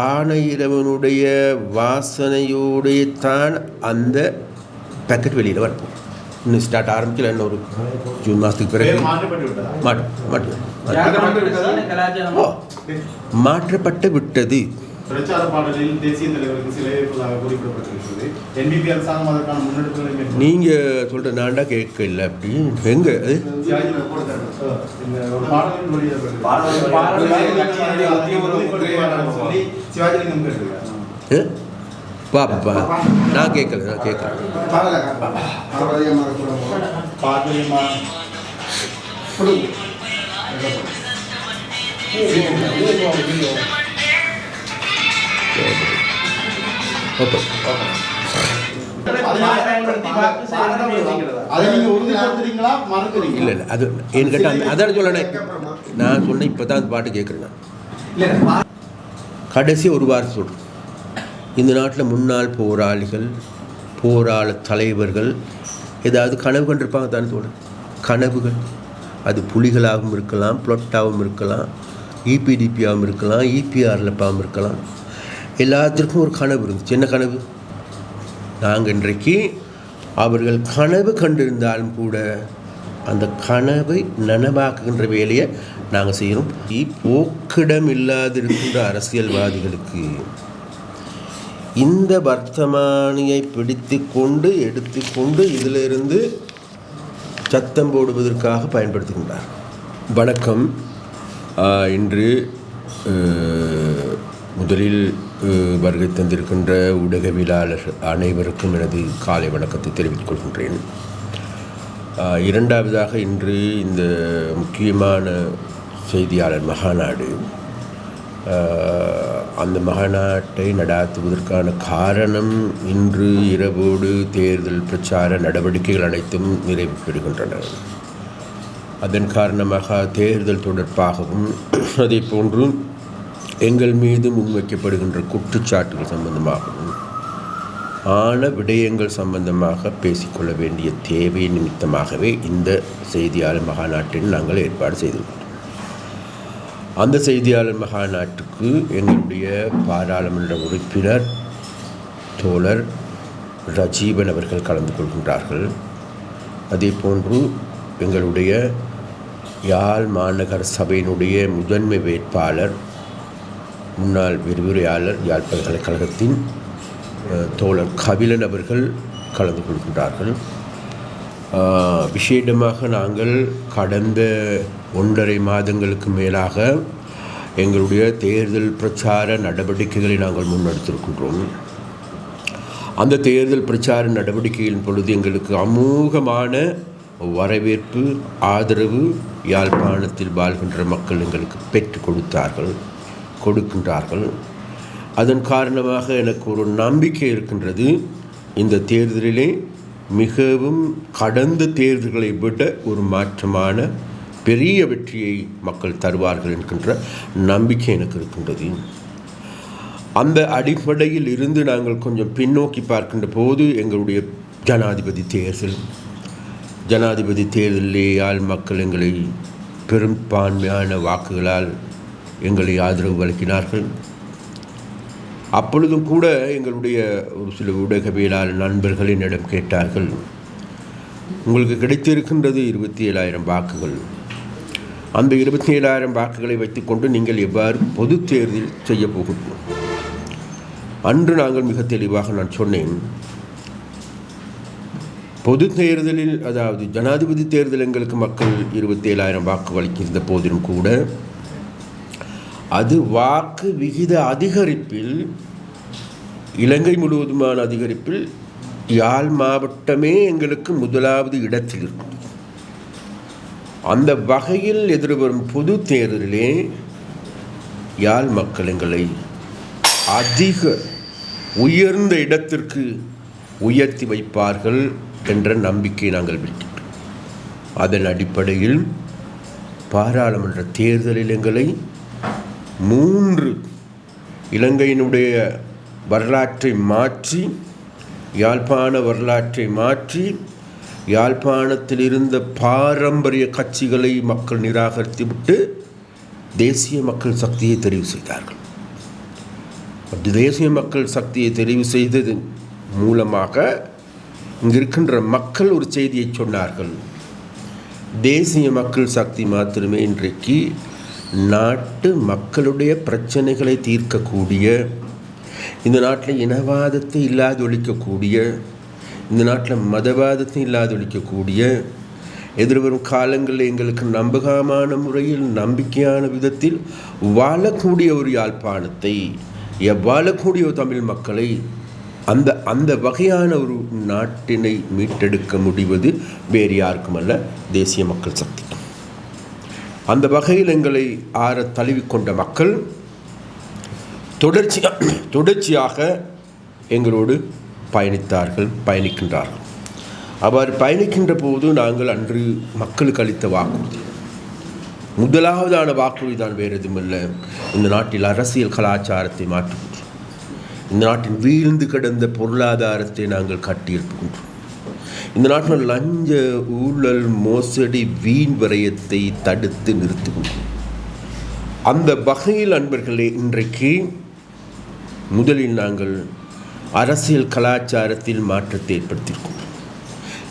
ஆணையிறவனுடைய வாசனையோடைய தான் அந்த பேக்கெட் வெளியில் வரப்போம். இன்னும் ஸ்டார்ட் ஆரம்பிக்கல, இன்னும் ஒரு ஜூன் மாதத்துக்கு பிறகு மாற்றப்பட்டு விட்டது. பிரச்சார பாடலில் தேசிய தலைவருக்கு சிலை குறிப்பிடப்பட்டிருக்கிறது. NPP அரசாங்கம் அதற்கான முன்னெடுப்புகளை நீங்கள் சொல்கிற நான்டா கேட்க இல்லை. அப்படி எங்கே அது சிவாஜிலிங்கம் கேட்டிருக்காரு. பாப்பா நான் கேட்கல இல்லை அது என் கேட்டால் அதான் சொல்லணேன். நான் சொன்னேன் இப்போ தான் அந்த பாட்டு கேட்குறேன். கடைசி ஒரு வாரம் சொல்கிறேன். இந்த நாட்டில் முன்னாள் போராளிகள், போராள தலைவர்கள் ஏதாவது கனவு கண்டிருப்பாங்க தானே சொல்கிறேன். கனவுகள் அது புலிகளாகவும் இருக்கலாம், புளொட்டாகவும் இருக்கலாம், EPDPயாகவும் இருக்கலாம், EPRLப்பாகவும் இருக்கலாம். எல்லாத்திற்கும் ஒரு கனவு இருந்துச்சு. என்ன கனவு? நாங்கள் இன்றைக்கு அவர்கள் கனவு கண்டிருந்தாலும் கூட அந்த கனவை நனவாக்குகின்ற வேலையை நாங்கள் செய்கிறோம். போக்கிடம் இல்லாதிருக்கின்ற அரசியல்வாதிகளுக்கு இந்த வர்த்தமானியை பிடித்து கொண்டு எடுத்துக்கொண்டு இதிலிருந்து சத்தம் போடுவதற்காக பயன்படுத்துகின்றார். வணக்கம். இன்று முதலில் வருகை தந்திருக்கின்ற ஊடகவியலாளர் அனைவருக்கும் எனது காலை வணக்கத்தை தெரிவித்துக் கொள்கின்றேன். இரண்டாவதாக இன்று இந்த முக்கியமான செய்தியாளர் மகாநாடு, அந்த மகாநாட்டை நடாத்துவதற்கான காரணம் இன்று இரவோடு தேர்தல் பிரச்சார நடவடிக்கைகள் அனைத்தும் நிறைவு பெறுகின்றன. அதன் காரணமாக தேர்தல் தொடர்பாகவும் அதே போன்று எங்கள் மீது முன்வைக்கப்படுகின்ற குற்றச்சாட்டுகள் சம்பந்தமாகவும் ஆன விடயங்கள் சம்பந்தமாக பேசிக்கொள்ள வேண்டிய தேவை நிமித்தமாகவே இந்த செய்தியாளர் மகாநாட்டில் நாங்கள் ஏற்பாடு செய்துள்ளோம். அந்த செய்தியாளர் மகாநாட்டுக்கு எங்களுடைய பாராளுமன்ற உறுப்பினர் தோழர் ரஜீவன் அவர்கள் கலந்து கொள்கின்றார்கள். அதே போன்று எங்களுடைய யாழ் மாநகர சபையினுடைய முதன்மை வேட்பாளர், முன்னாள் விரிவுரையாளர் யாழ் பல்கலைக்கழகத்தின் தோழர் கபிலன் அவர்கள் கலந்து கொள்கின்றார்கள். விசேடமாக நாங்கள் கடந்த 1.5 மாதங்களுக்கு மேலாக எங்களுடைய தேர்தல் பிரச்சார நடவடிக்கைகளை நாங்கள் முன்னெடுத்திருக்கின்றோம். அந்த தேர்தல் பிரச்சார நடவடிக்கைகளின் பொழுது எங்களுக்கு அமோகமான வரவேற்பு, ஆதரவு யாழ்ப்பாணத்தில் வாழ்கின்ற மக்கள் எங்களுக்கு பெற்று கொடுக்கின்றார்கள். அதன் காரணமாக எனக்கு ஒரு நம்பிக்கை இருக்கின்றது. இந்த தேர்தலிலே மிகவும் கடந்த தேர்தல்களை விட ஒரு மாற்றமான பெரிய வெற்றியை மக்கள் தருவார்கள் என்கின்ற நம்பிக்கை எனக்கு இருக்கின்றது. அந்த அடிப்படையில் இருந்து நாங்கள் கொஞ்சம் பின்னோக்கி பார்க்கின்ற போது எங்களுடைய ஜனாதிபதி தேர்தலிலே யாழ் மக்கள் எங்களை பெரும்பான்மையான வாக்குகளால் எங்களை ஆதரவு வழங்கினார்கள். அப்பொழுதும் கூட எங்களுடைய ஒரு சில ஊடகவியலாளர் நண்பர்கள் என்னிடம் கேட்டார்கள், உங்களுக்கு கிடைத்திருக்கின்றது 27,000 வாக்குகள். அந்த 27,000 வாக்குகளை வைத்துக்கொண்டு நீங்கள் எவ்வாறு பொது தேர்தல் செய்ய போகிறோம்? அன்று நாங்கள் மிக தெளிவாக நான் சொன்னேன், பொது தேர்தலில், அதாவது ஜனாதிபதி தேர்தல் எங்களுக்கு மக்கள் 27,000 வாக்கு அளிக்கின்ற போதிலும் கூட அது வாக்கு விகித அதிகரிப்பில், இலங்கை முழுவதுமான அதிகரிப்பில் யாழ் மாவட்டமே எங்களுக்கு முதலாவது இடத்தில் இருக்கும். அந்த வகையில் எதிர்வரும் பொது தேர்தலிலே யாழ் மக்கள் எங்களை அதிக உயர்ந்த இடத்திற்கு உயர்த்தி வைப்பார்கள் என்ற நம்பிக்கை நாங்கள் விட்டோம். அதன் அடிப்படையில் பாராளுமன்ற தேர்தலில் எங்களை 3 இலங்கையினுடைய வரலாற்றை மாற்றி, யாழ்ப்பாண வரலாற்றை மாற்றி, யாழ்ப்பாணத்தில் இருந்த பாரம்பரிய கட்சிகளை மக்கள் நிராகரித்துவிட்டு தேசிய மக்கள் சக்தியை தெரிவு செய்தார்கள். தேசிய மக்கள் சக்தியை தெரிவு செய்தது மூலமாக இங்கு இருக்கின்ற மக்கள் ஒரு செய்தியை சொன்னார்கள். தேசிய மக்கள் சக்தி மாத்திரமே இன்றைக்கு நாட்டு மக்களுடைய பிரச்சனைகளை தீர்க்கக்கூடிய, இந்த நாட்டில் இனவாதத்தை இல்லாதொழிக்கக்கூடிய, இந்த நாட்டில் மதவாதத்தை இல்லாதொழிக்கக்கூடிய, எதிர்வரும் காலங்களில் எங்களுக்கு நம்பகமான முறையில் நம்பிக்கையான விதத்தில் வாழக்கூடிய ஒரு யாழ்ப்பாணத்தை, வாழக்கூடிய ஒரு தமிழ் மக்களை, அந்த வகையான ஒரு நாட்டினை மீட்டெடுக்க முடிவது வேறு யாருக்குமல்ல, தேசிய மக்கள் சக்தி. அந்த வகையில் எங்களை தழுவிக்கொண்ட மக்கள் தொடர்ச்சியாக எங்களோடு பயணிக்கின்றார்கள். அவ்வாறு பயணிக்கின்ற போது நாங்கள் அன்று மக்களுக்கு அளித்த வாக்குறுதி, முதலாவதான வாக்குறுதி தான் வேறு எதுவுமில்லை, இந்த நாட்டில் அரசியல் கலாச்சாரத்தை மாற்றுகின்றோம், இந்த நாட்டின் வீழ்ந்து கிடந்த பொருளாதாரத்தை நாங்கள் கட்டியெழுப்புகின்றோம், இந்த நாட்டில் லஞ்ச ஊழல் மோசடி வீண் விரயத்தை தடுத்து நிறுத்துகின்றோம். அந்த வகையில் அன்பர்களே, இன்றைக்கு முதலில் நாங்கள் அரசியல் கலாச்சாரத்தில் மாற்றத்தை ஏற்படுத்தியிருக்கோம்.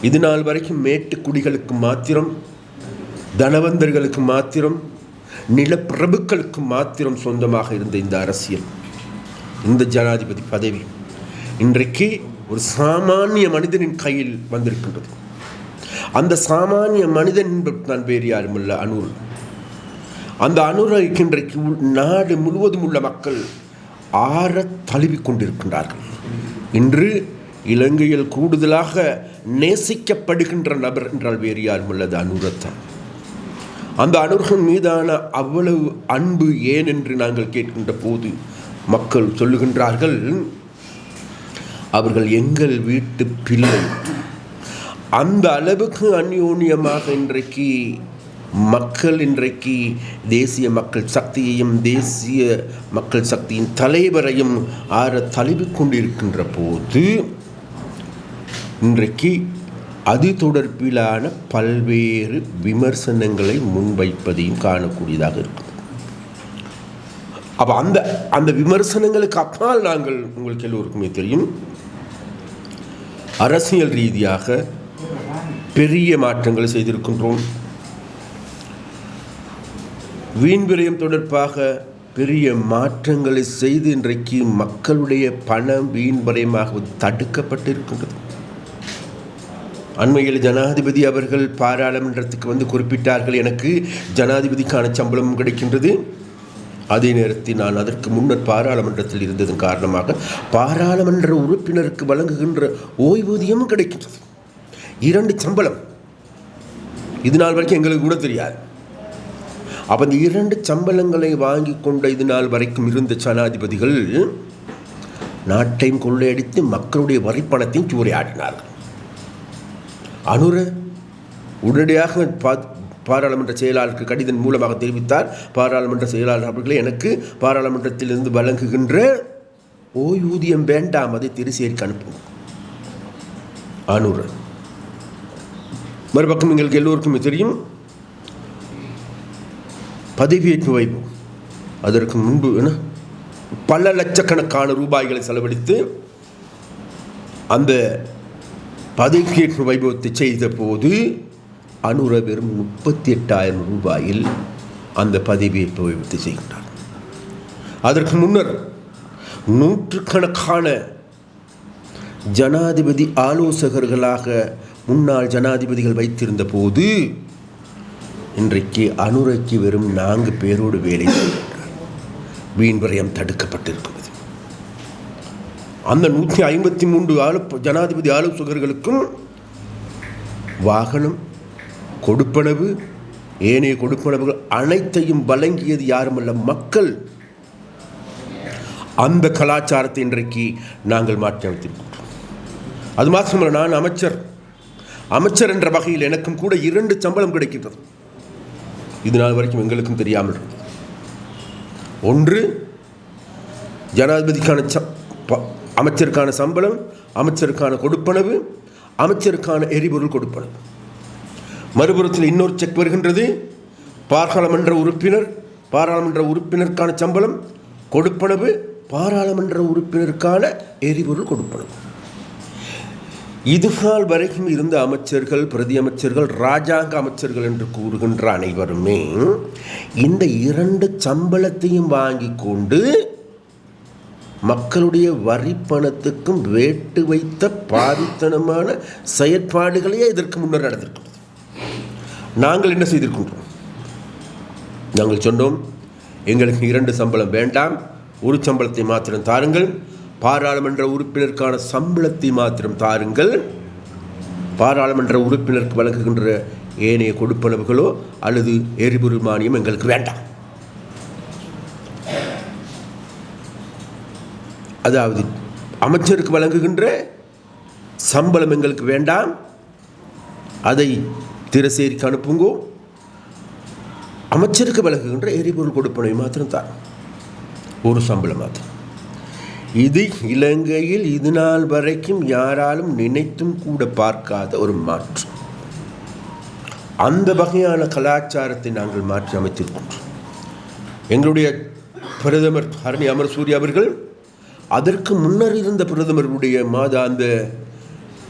இது நாள் வரைக்கும் மேட்டுக்குடிகளுக்கு மாத்திரம், தனவந்தர்களுக்கு மாத்திரம், நிலப்பிரபுக்களுக்கு மாத்திரம் சொந்தமாக இருந்த இந்த அரசியல், இந்த ஜனாதிபதி பதவி இன்றைக்கு ஒரு சாமானிய மனிதனின் கையில் வந்திருக்கின்றது. அந்த சாமானிய மனிதன் நான் வேறு யாருமில்ல, அனூர். அந்த அனூரை இன்றைக்கு நாடு முழுவதும் உள்ள மக்கள் தழுவிக் கொண்டிருக்கின்றார்கள். இன்று இலங்கையில் கூடுதலாக நேசிக்கப்படுகின்ற நபர் என்றால் வேறு யாரும் உள்ளது அனூரத்தான். அந்த அனூர்கள் மீதான அவ்வளவு அன்பு ஏன் என்று நாங்கள் கேட்கின்ற போது மக்கள் சொல்லுகின்றார்கள், அவர்கள் எங்கள் வீட்டு பிள்ளை. அந்த அளவுக்கு அந்யோன்யமாக இன்றைக்கு மக்கள் தேசிய மக்கள் சக்தியையும் தேசிய மக்கள் சக்தியின் தலைவரையும் தழுவிக் கொண்டிருக்கின்ற போது இன்றைக்கு அது தொடர்பிலான பல்வேறு விமர்சனங்களை முன்வைப்பதையும் காணக்கூடியதாக இருக்குது. அப்போ அந்த விமர்சனங்களுக்கு அப்பால் நாங்கள், உங்களுக்கு எல்லோருக்குமே தெரியும், அரசியல் ரீதியாக பெரிய மாற்றங்களை செய்திருக்கின்றோம். வீண் விரயம் தொடர்பாக பெரிய மாற்றங்களை செய்து இன்றைக்கு மக்களுடைய பணம் வீண் விரயமாக தடுக்கப்பட்டிருக்கின்றது. அண்மையில் ஜனாதிபதி அவர்கள் பாராளுமன்றத்துக்கு வந்து குறிப்பிட்டார்கள், எனக்கு ஜனாதிபதிக்கான சம்பளமும் கிடைக்கின்றது, அதே நேரத்தில் நான் அதற்கு முன்னர் பாராளுமன்றத்தில் இருந்ததன் காரணமாக பாராளுமன்ற உறுப்பினருக்கு வழங்குகின்ற ஓய்வூதியமும் கிடைக்கின்றது. 2 சம்பளம். இது நாள் வரைக்கும் எங்களுக்கு கூட தெரியாது. அப்போ இந்த 2 சம்பளங்களை வாங்கி கொண்ட இது நாள் வரைக்கும் இருந்த ஜனாதிபதிகள் நாட்டையும் கொள்ளையடித்து மக்களுடைய வரிப்பணத்தையும் சூறையாடினார்கள். அனுர உடனடியாக பாராளுமன்ற செயலாளருக்கு கடிதம் மூலமாக தெரிவித்தார், பாராளுமன்ற செயலாளர் அவர்களே, எனக்கு பாராளுமன்றத்திலிருந்து வழங்குகின்ற ஓய்வூதியம் வேண்டாம், அதை திருச்சேரிக்கு அனுப்பும். அனுர மறுபக்கம் எங்களுக்கு எல்லோருக்குமே தெரியும், பதவியேற்பு வைபவம், அதற்கு முன்பு பல லட்சக்கணக்கான ரூபாய்களை செலவழித்து அந்த பதவியேற்பு வைபவத்தை செய்த போது அனுர வெறும் 38,000 ரூபாயில் அந்த பதவியேற்பு வைபவத்தை செய்கின்றார். அதற்கு முன்னர் நூற்றுக்கணக்கான ஜனாதிபதி ஆலோசகர்களாக முன்னாள் ஜனாதிபதிகள் வைத்திருந்த போது இன்றைக்கு அனுரைக்கு வெறும் 4 பேரோடு வேலை செய்கின்றார். வீண் விரயம் தடுக்கப்பட்டிருக்கிறது. அந்த 153 ஜனாதிபதி ஆலோசகர்களுக்கும் வாகனம், கொடுப்பனவு, ஏனைய கொடுப்பனவுகள் அனைத்தையும் வழங்கியது யாருமல்ல, மக்கள். அந்த கலாச்சாரத்தை இன்றைக்கு நாங்கள் மாற்றி அமைத்திருக்கின்றோம். அது மாத்திரமல்ல, நான் அமைச்சர் என்ற வகையில் எனக்கும் கூட 2 சம்பளம் கிடைக்கின்றது. இது நாள் வரைக்கும் எங்களுக்கும் தெரியாமல் இருந்தது. ஒன்று ஜனாதிபதிக்கான அமைச்சருக்கான சம்பளம், அமைச்சருக்கான கொடுப்பனவு, அமைச்சருக்கான எரிபொருள் கொடுப்பனவு. மறுபுறத்தில் இன்னொரு செக் வருகின்றது, பாராளுமன்ற உறுப்பினருக்கான சம்பளம், கொடுப்பனவு, பாராளுமன்ற உறுப்பினருக்கான எரிபொருள் கொடுப்பது. இதுநாள் வரைக்கும் இருந்த அமைச்சர்கள், பிரதி அமைச்சர்கள், இராஜாங்க அமைச்சர்கள் என்று கூறுகின்ற அனைவருமே இந்த 2 சம்பளத்தையும் வாங்கி கொண்டு மக்களுடைய வரி பணத்துக்கும் வேட்டு வைத்த பாவித்தனமான செயற்பாடுகளையே இதற்கு முன்னர் நடந்திருக்கிறது. நாங்கள் என்ன செய்திருக்கின்றோம்? நாங்கள் சொன்னோம், எங்களுக்கு 2 சம்பளம் வேண்டாம், 1 சம்பளத்தை மாத்திரம் தாருங்கள், பாராளுமன்ற உறுப்பினருக்கான சம்பளத்தை மாத்திரம் தாருங்கள், பாராளுமன்ற உறுப்பினருக்கு வழங்குகின்ற ஏனைய கொடுப்பனவுகளோ அல்லது எரிபொருள் மானியம் எங்களுக்கு வேண்டாம். அதாவது அமைச்சருக்கு வழங்குகின்ற சம்பளம் எங்களுக்கு வேண்டாம், அதை திரசேரிக்கு அனுப்புங்கோ, அமைச்சருக்கு வழங்குகின்ற எரிபொருள் கொடுப்பனை மாத்திரம் தான், 1 சம்பளம் மாத்திரம். இது இலங்கையில் இது நாள் வரைக்கும் யாராலும் நினைத்தும் கூட பார்க்காத ஒரு மாற்றம். அந்த வகையான கலாச்சாரத்தை நாங்கள் மாற்றி அமைத்திருக்கின்றோம். எங்களுடைய பிரதமர் ஹரணி அமரசூரிய அவர்கள் அதற்கு முன்னர் இருந்த பிரதமருடைய மாதாந்த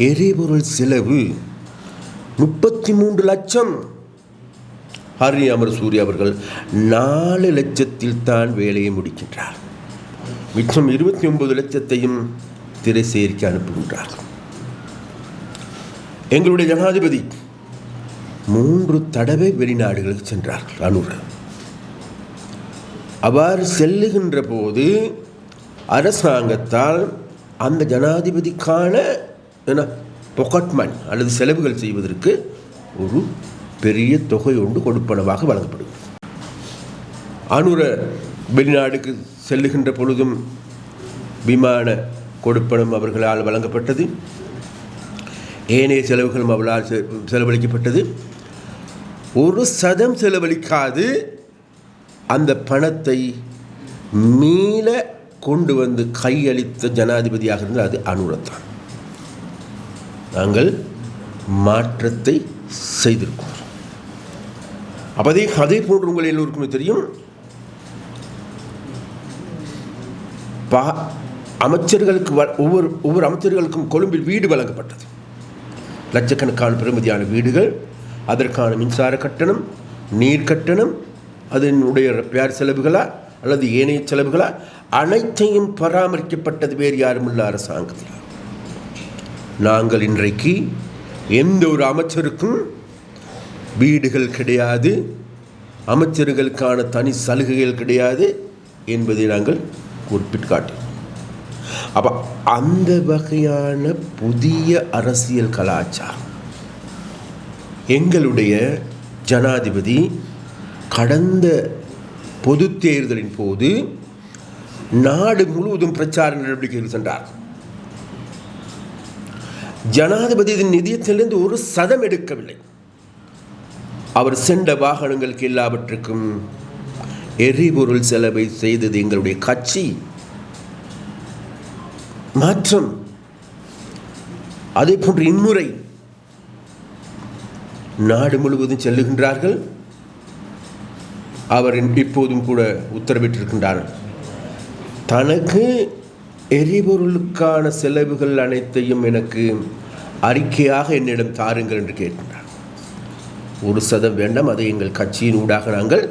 எரிபொருள் செலவு 33 லட்சம். ஹரணி அமரசூரிய அவர்கள் 4 லட்சத்தில் தான் வேலையை முடிக்கின்றார். மிச்சம் 29 லட்சத்தையும் திரைசேரிக்கு அனுப்புகின்றார். எங்களுடைய ஜனாதிபதி 3 தடவை வெளிநாடுகளுக்கு சென்றார்கள். அனுர அவ்வாறு செல்லுகின்ற போது அரசாங்கத்தால் அந்த ஜனாதிபதிக்கான பொக்கெட் மணி அல்லது செலவுகள் செய்வதற்கு ஒரு பெரிய தொகை ஒன்று கொடுப்பனவாக வழங்கப்படுகிறது. அனுர வெளிநாடுக்கு செல்லுகின்ற பொழுதும் விமான கொடுப்பனம் அவர்களால் வழங்கப்பட்டது, ஏனைய செலவுகளும் அவர்களால் செலவழிக்கப்பட்டது. 1% செலவழிக்காது அந்த பணத்தை மீள கொண்டு வந்து கையளித்த ஜனாதிபதியாக இருந்தால் அது அனுரத்தான். நாங்கள் மாற்றத்தை செய்திருக்கோம். அதே போன்று உங்கள் எல்லோருக்குமே தெரியும், அமைச்சர்களுக்கு ஒவ்வொரு அமைச்சர்களுக்கும் கொழும்பில் வீடு வழங்கப்பட்டது. லட்சக்கணக்கான பெறுமதியான வீடுகள், அதற்கான மின்சார கட்டணம், நீர் கட்டணம், அதனுடைய ரிப்பேர் செலவுகளா அல்லது ஏனைய செலவுகளா அனைத்தையும் பராமரிக்கப்பட்டது வேறு யாரும் இல்லை, அரசாங்கத்தில். நாங்கள் இன்றைக்கு எந்த ஒரு அமைச்சருக்கும் வீடுகள் கிடையாது, அமைச்சர்களுக்கான தனி சலுகைகள் கிடையாது என்பதை நாங்கள் குறிப்பிட்டு காட்டினோம். அப்போ அந்த வகையான புதிய அரசியல் கலாச்சாரம் எங்களுடைய ஜனாதிபதி கடந்த பொது தேர்தலின் போது நாடு முழுவதும் பிரச்சார நடவடிக்கைகள் சென்றார். ஜனாதிபதி நிதியத்திலிருந்து 1% எடுக்கவில்லை. அவர் சென்ற வாகனங்களுக்கு எல்லாவற்றுக்கும் எரிபொருள் செலவை செய்தது எங்களுடைய கட்சி. மாற்றம் அதே போன்று இம்முறை நாடு முழுவதும் செல்லுகின்றார்கள். அவர் இப்போதும் கூட உத்தரவிட்டிருக்கின்றார், தனக்கு எரிபொருளுக்கான செலவுகள் அனைத்தையும் எனக்கு அறிக்கையாக என்னிடம் தாருங்கள் என்று கேட்கின்றார். 1% வேண்டாம், அதை எங்கள் கட்சியின் ஊடாக நாங்கள்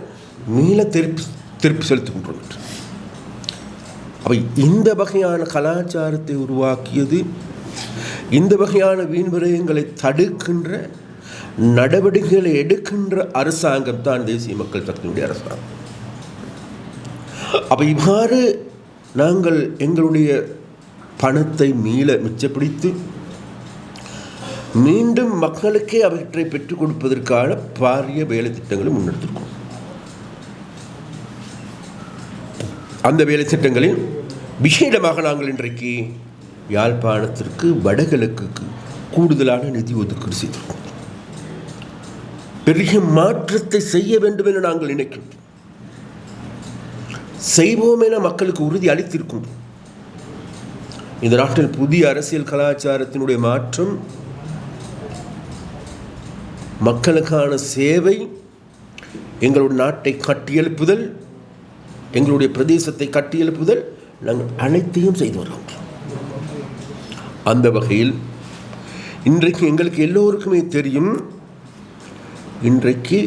மீள திருப்பி செலுத்துகின்றோம். அவை இந்த வகையான கலாச்சாரத்தை உருவாக்கியது, இந்த வகையான வீண் விரயங்களை தடுக்கின்ற நடவடிக்கைகளை எடுக்கின்ற அரசாங்கம் தான் தேசிய மக்கள் சக்தியுடைய அரசாங்கம். அப்போ இவ்வாறு நாங்கள் எங்களுடைய பணத்தை மீள மிச்சப்பிடித்து மீண்டும் மக்களுக்கே அவற்றை பெற்றுக் கொடுப்பதற்கான பாரிய வேலை திட்டங்களை முன்னெடுத்திருக்கோம். அந்த வேலை திட்டங்களில் விசேடமாக நாங்கள் இன்றைக்கு யாழ்ப்பாணத்திற்கு வடகிழக்குக்கு கூடுதலான நிதி ஒதுக்கீடு செய்திருக்கோம். பெரிய மாற்றத்தை செய்ய வேண்டும் என நாங்கள் நினைக்கின்றோம். செய்வோம் என மக்களுக்கு உறுதி அளித்திருக்கின்றோம். இந்த நாட்டில் புதிய அரசியல் கலாச்சாரத்தினுடைய மாற்றம், மக்களுக்கான சேவை, எங்களுடைய நாட்டை கட்டியெழுப்புதல், எங்களுடைய பிரதேசத்தை கட்டியெழுப்புதல் நாங்கள் அனைத்தையும் செய்து வருகின்றோம். அந்த வகையில் இன்றைக்கு எங்களுக்கு எல்லோருக்குமே தெரியும், இன்றைக்கு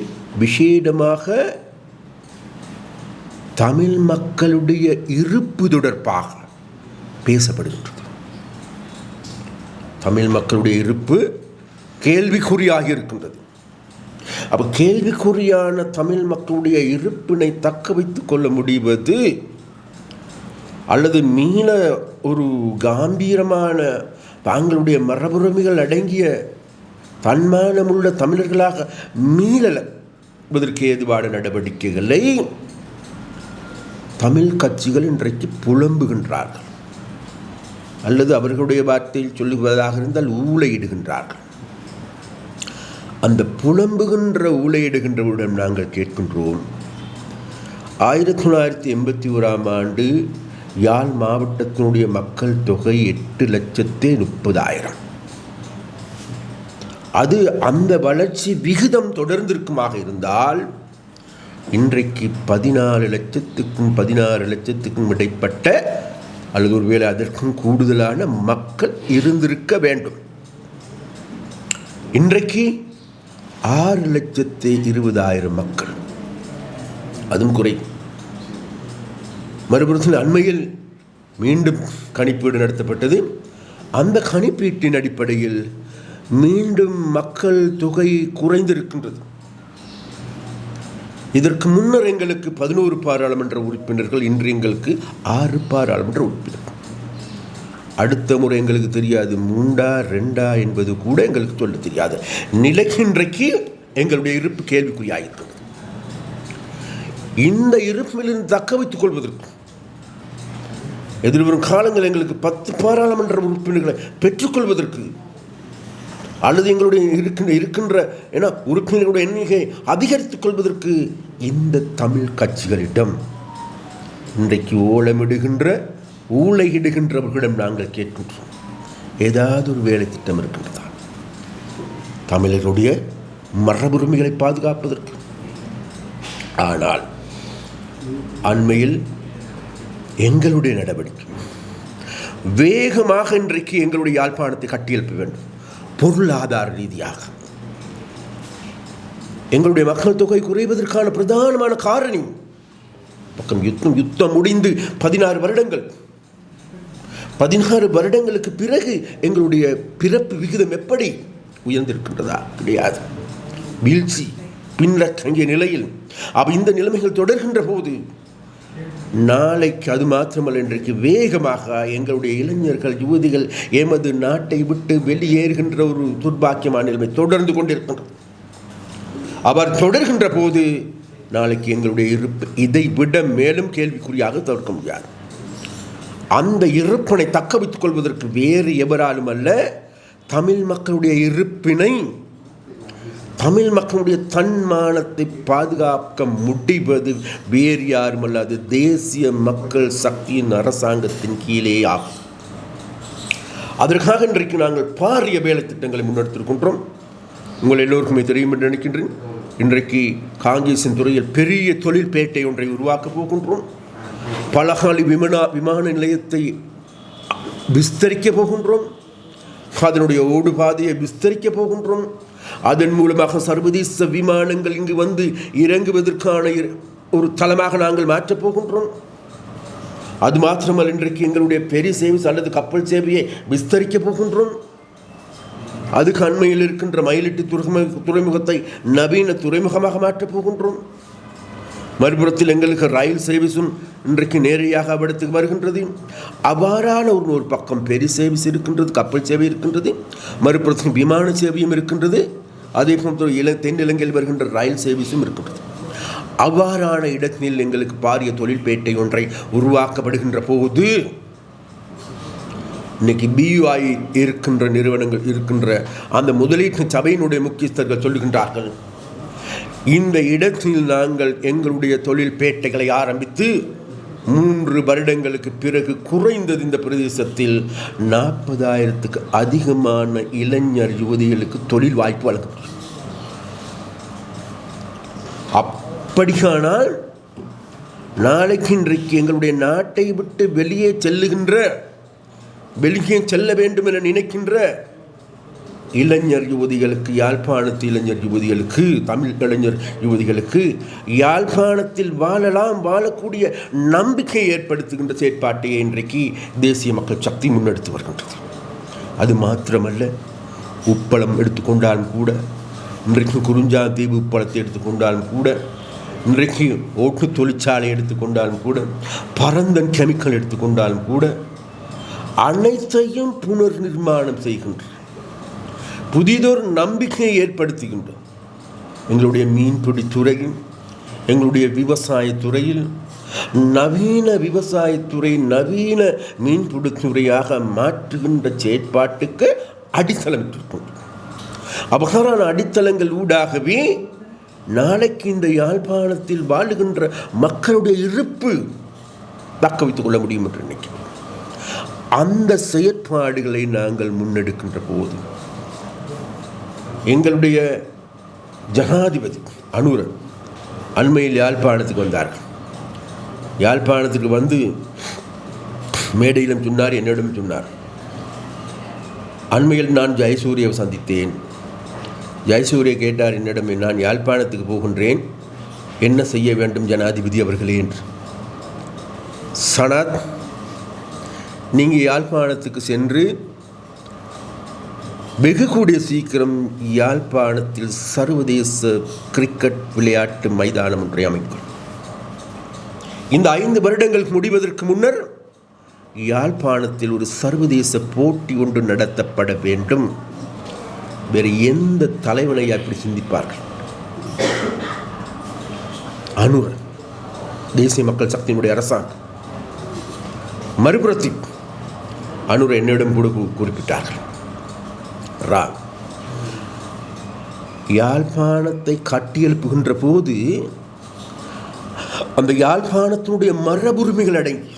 விசேடமாக தமிழ் மக்களுடைய இருப்பு தொடர்பாக பேசப்படுகின்றது. தமிழ் மக்களுடைய இருப்பு கேள்விக்குறியாக இருக்கின்றது. அப்போ கேள்விக்குறியான தமிழ் மக்களுடைய இருப்பினை தக்க வைத்துக் கொள்ள முடிவது அல்லது மீள ஒரு கம்பீரமான தாங்களுடைய மரபுரிமைகள் அடங்கிய தன்மானமுள்ள தமிழர்களாக மீளதற்கு ஏதுவான நடவடிக்கைகளை தமிழ் கட்சிகள் இன்றைக்கு புலம்புகின்றார்கள், அல்லது அவர்களுடைய வார்த்தையில் சொல்லுவதாக இருந்தால் ஊளையிடுகின்றார்கள். அந்த புலம்புகின்ற ஊளையிடுகின்றவரிடம் நாங்கள் கேட்கின்றோம், 1981 யாழ் மாவட்டத்தினுடைய மக்கள் தொகை 8,30,000. அது அந்த வளர்ச்சி விகிதம் தொடர்ந்திருக்குமாக இருந்தால் இன்றைக்கு 14 லட்சத்துக்கும் 16 லட்சத்துக்கும் இடைப்பட்ட அல்லது ஒருவேளை அதற்கும் கூடுதலான மக்கள் இருந்திருக்க வேண்டும். இன்றைக்கு 6,20,000 மக்கள், அதுவும் குறை. மறுபுறத்தில் அண்மையில் மீண்டும் கணிப்பீடு நடத்தப்பட்டது. அந்த கணிப்பீட்டின் அடிப்படையில் மீண்டும் மக்கள் தொகை குறைந்திருக்கின்றது. இதற்கு முன்னர் எங்களுக்கு 11 பாராளுமன்ற உறுப்பினர்கள், இன்று எங்களுக்கு 6 பாராளுமன்ற உறுப்பினர்கள். அடுத்த முறை எங்களுக்கு தெரியாது 3 2 என்பது கூட எங்களுக்கு சொல்ல தெரியாது நிலைக்கு இன்றைக்கு எங்களுடைய இருப்பு கேள்விக்குறியாயிருக்கிறது. இந்த இருப்பிலிருந்து தக்க வைத்துக் கொள்வதற்கு எதிர்வரும் காலங்கள் எங்களுக்கு 10 பாராளுமன்ற உறுப்பினர்களை பெற்றுக்கொள்வதற்கு அல்லது எங்களுடைய இருக்கின்ற உறுப்பினர்களுடைய எண்ணிக்கை அதிகரித்துக் கொள்வதற்கு இந்த தமிழ் கட்சிகளிடம் இன்றைக்கு ஊளையிடுகின்றவர்களிடம் நாங்கள் கேட்கின்றோம், ஏதாவது ஒரு வேலை திட்டம் இருக்கின்றதா தமிழர்களுடைய மரபுரிமைகளை பாதுகாப்பதற்கு? ஆனால் அண்மையில் எங்களுடைய நடவடிக்கை வேகமாக இன்றைக்கு எங்களுடைய யாழ்ப்பாணத்தை கட்டியெழுப்ப வேண்டும். பொருளாதார ரீதியாக எங்களுடைய மக்கள் தொகை குறைவதற்கான பிரதானமான காரணி பக்கம் யுத்தம் முடிந்து 16 வருடங்கள் 16 வருடங்களுக்கு பிறகு எங்களுடைய பிறப்பு விகிதம் எப்படி உயர்ந்திருக்கின்றதா? கிடையாது. வீழ்ச்சி பின்தங்கிய நிலையில். இந்த நிலைமைகள் தொடர்கின்ற போது நாளைக்கு அது மாத்திரமல்ல, இன்றைக்கு வேகமாக எங்களுடைய இளைஞர்கள் யுவதிகள் எமது நாட்டை விட்டு வெளியேறுகின்ற ஒரு துர்பாக்கியமான நிலைமை தொடர்ந்து கொண்டிருக்கின்றது. அவர் தொடர்கின்ற போது நாளைக்கு எங்களுடைய இருப்பு இதை விட மேலும் கேள்விக்குறியாக தவிர்க்க முடியாது. அந்த இருப்பினை தக்க வைத்துக் கொள்வதற்கு வேறு எவராலும் அல்ல, தமிழ் மக்களுடைய இருப்பினை, தமிழ் மக்களுடைய தன்மானத்தை பாதுகாக்க முடிவது வேறு யாரும் அல்லது தேசிய மக்கள் சக்தியின் அரசாங்கத்தின் கீழே ஆகும். அதற்காக இன்றைக்கு நாங்கள் பாரிய வேலை திட்டங்களை முன்னெடுத்திருக்கின்றோம். உங்கள் எல்லோருக்குமே தெரியும் என்று நினைக்கின்றேன். இன்றைக்கு காங்கேசன் துறையில் பெரிய தொழில் பேட்டை ஒன்றை உருவாக்கப் போகின்றோம். பலகாலி விமான நிலையத்தை விஸ்தரிக்க போகின்றோம். அதனுடைய ஓடுபாதையை விஸ்தரிக்க போகின்றோம். அதன் மூலமாக சர்வதேச விமானங்கள் இங்கு வந்து இறங்குவதற்கான ஒரு தளமாக நாங்கள் மாற்றப் போகின்றோம். அது மாத்திரமல்ல, இன்றைக்கு எங்களுடைய பெரிய சேவை அல்லது கப்பல் சேவையை விஸ்தரிக்க போகின்றோம். அதுக்கு அண்மையில் இருக்கின்ற மயிலிட்டி துறைமுகத்தை நவீன துறைமுகமாக மாற்றப் போகின்றோம். மறுபுறத்தில் எங்களுக்கு ரயில் சர்வீஸும் இன்றைக்கு நேரடியாக அவ்விடத்துக்கு வருகின்றது. அவ்வாறான ஒரு பக்கம் பெரிய சர்வீஸ் இருக்கின்றது, கப்பல் சேவை இருக்கின்றது, மறுபுறத்தில் விமான சேவையும் இருக்கின்றது. அதே போன்ற தென் இலங்கையில் வருகின்ற ரயில் சர்வீஸும் இருக்கின்றது. அவ்வாறான இடத்தில் எங்களுக்கு பாரிய தொழில்பேட்டை ஒன்றை உருவாக்கப்படுகின்ற போது இன்னைக்கு BUI இருக்கின்ற நிறுவனங்கள் இருக்கின்ற அந்த முதலீட்டு சபையினுடைய முக்கியஸ்தர்கள் சொல்லுகின்றார்கள், இந்த இடத்தில் நாங்கள் எங்களுடைய தொழில் பேட்டைகளை ஆரம்பித்து 3 வருடங்களுக்கு பிறகு குறைந்தது இந்த பிரதேசத்தில் 40,000க்கு அதிகமான இளைஞர் யுவதிகளுக்கு தொழில் வாய்ப்பு வழங்கப்படும். அப்படியானால் நாளைக்கு இன்றைக்கு எங்களுடைய நாட்டை விட்டு வெளியே செல்ல வேண்டும் என நினைக்கின்ற இளைஞர் யுவதிகளுக்கு, யாழ்ப்பாணத்து இளைஞர் யுவதிகளுக்கு, தமிழ் இளைஞர் யுவதிகளுக்கு யாழ்ப்பாணத்தில் வாழக்கூடிய நம்பிக்கை ஏற்படுத்துகின்ற செயற்பாட்டை இன்றைக்கு தேசிய மக்கள் சக்தி முன்னெடுத்து வருகின்றது. அது மாத்திரமல்ல, உப்பளம் எடுத்துக்கொண்டாலும் கூட, இன்றைக்கு குறிஞ்சாந்தீவு உப்பளத்தை எடுத்துக்கொண்டாலும் கூட, இன்றைக்கு ஓட்டு தொழிற்சாலை எடுத்துக்கொண்டாலும் கூட, பரந்தன் கெமிக்கல் எடுத்துக்கொண்டாலும் கூட, அனைத்தையும் புனர் நிர்மாணம் செய்கின்ற புதிதொரு நம்பிக்கையை ஏற்படுத்துகின்றோம். எங்களுடைய மீன்பிடி துறையில், எங்களுடைய விவசாயத்துறையில் நவீன விவசாயத்துறை, நவீன மீன்பிடி துறையாக மாற்றுகின்ற செயற்பாட்டுக்கு அடித்தளமிட்டிருக்கின்றோம். அபகாரான அடித்தளங்கள் ஊடாகவே நாளைக்கு இந்த யாழ்ப்பாணத்தில் வாழுகின்ற மக்களுடைய இருப்பு தக்க வைத்துக் கொள்ள முடியும் என்று நினைக்கிறேன். அந்த செயற்பாடுகளை நாங்கள் முன்னெடுக்கின்ற போது எங்களுடைய ஜனாதிபதி அனுர அண்மையில் யாழ்ப்பாணத்துக்கு வந்தார்கள். யாழ்ப்பாணத்துக்கு வந்து மேடையிலும் சொன்னார், என்னிடம் சொன்னார். அண்மையில் நான் ஜெயசூரியை சந்தித்தேன். ஜெயசூரிய கேட்டார் என்னிடம், நான் யாழ்ப்பாணத்துக்கு போகின்றேன், என்ன செய்ய வேண்டும் ஜனாதிபதி அவர்களே என்று. சனத், நீங்கள் யாழ்ப்பாணத்துக்கு சென்று வெகு கூடிய சீக்கிரம் யாழ்ப்பாணத்தில் சர்வதேச கிரிக்கெட் விளையாட்டு மைதானம் ஒன்றை அமைக்கும். இந்த 5 வருடங்கள் முடிவதற்கு முன்னர் யாழ்ப்பாணத்தில் ஒரு சர்வதேச போட்டி ஒன்று நடத்தப்பட வேண்டும். வேறு எந்த தலைவனை அப்படி சிந்திப்பார்கள்? அனுர தேசிய மக்கள் சக்தியினுடைய அரசாங்கம். மறுபுறத்தில் அனுர என்னிடம் கூட குறிப்பிட்டார்கள், யாழ்ப்பாணத்தை கட்டியெழுப்புகின்ற போது அந்த யாழ்ப்பாணத்தினுடைய மரபுரிமைகள் அடங்கி,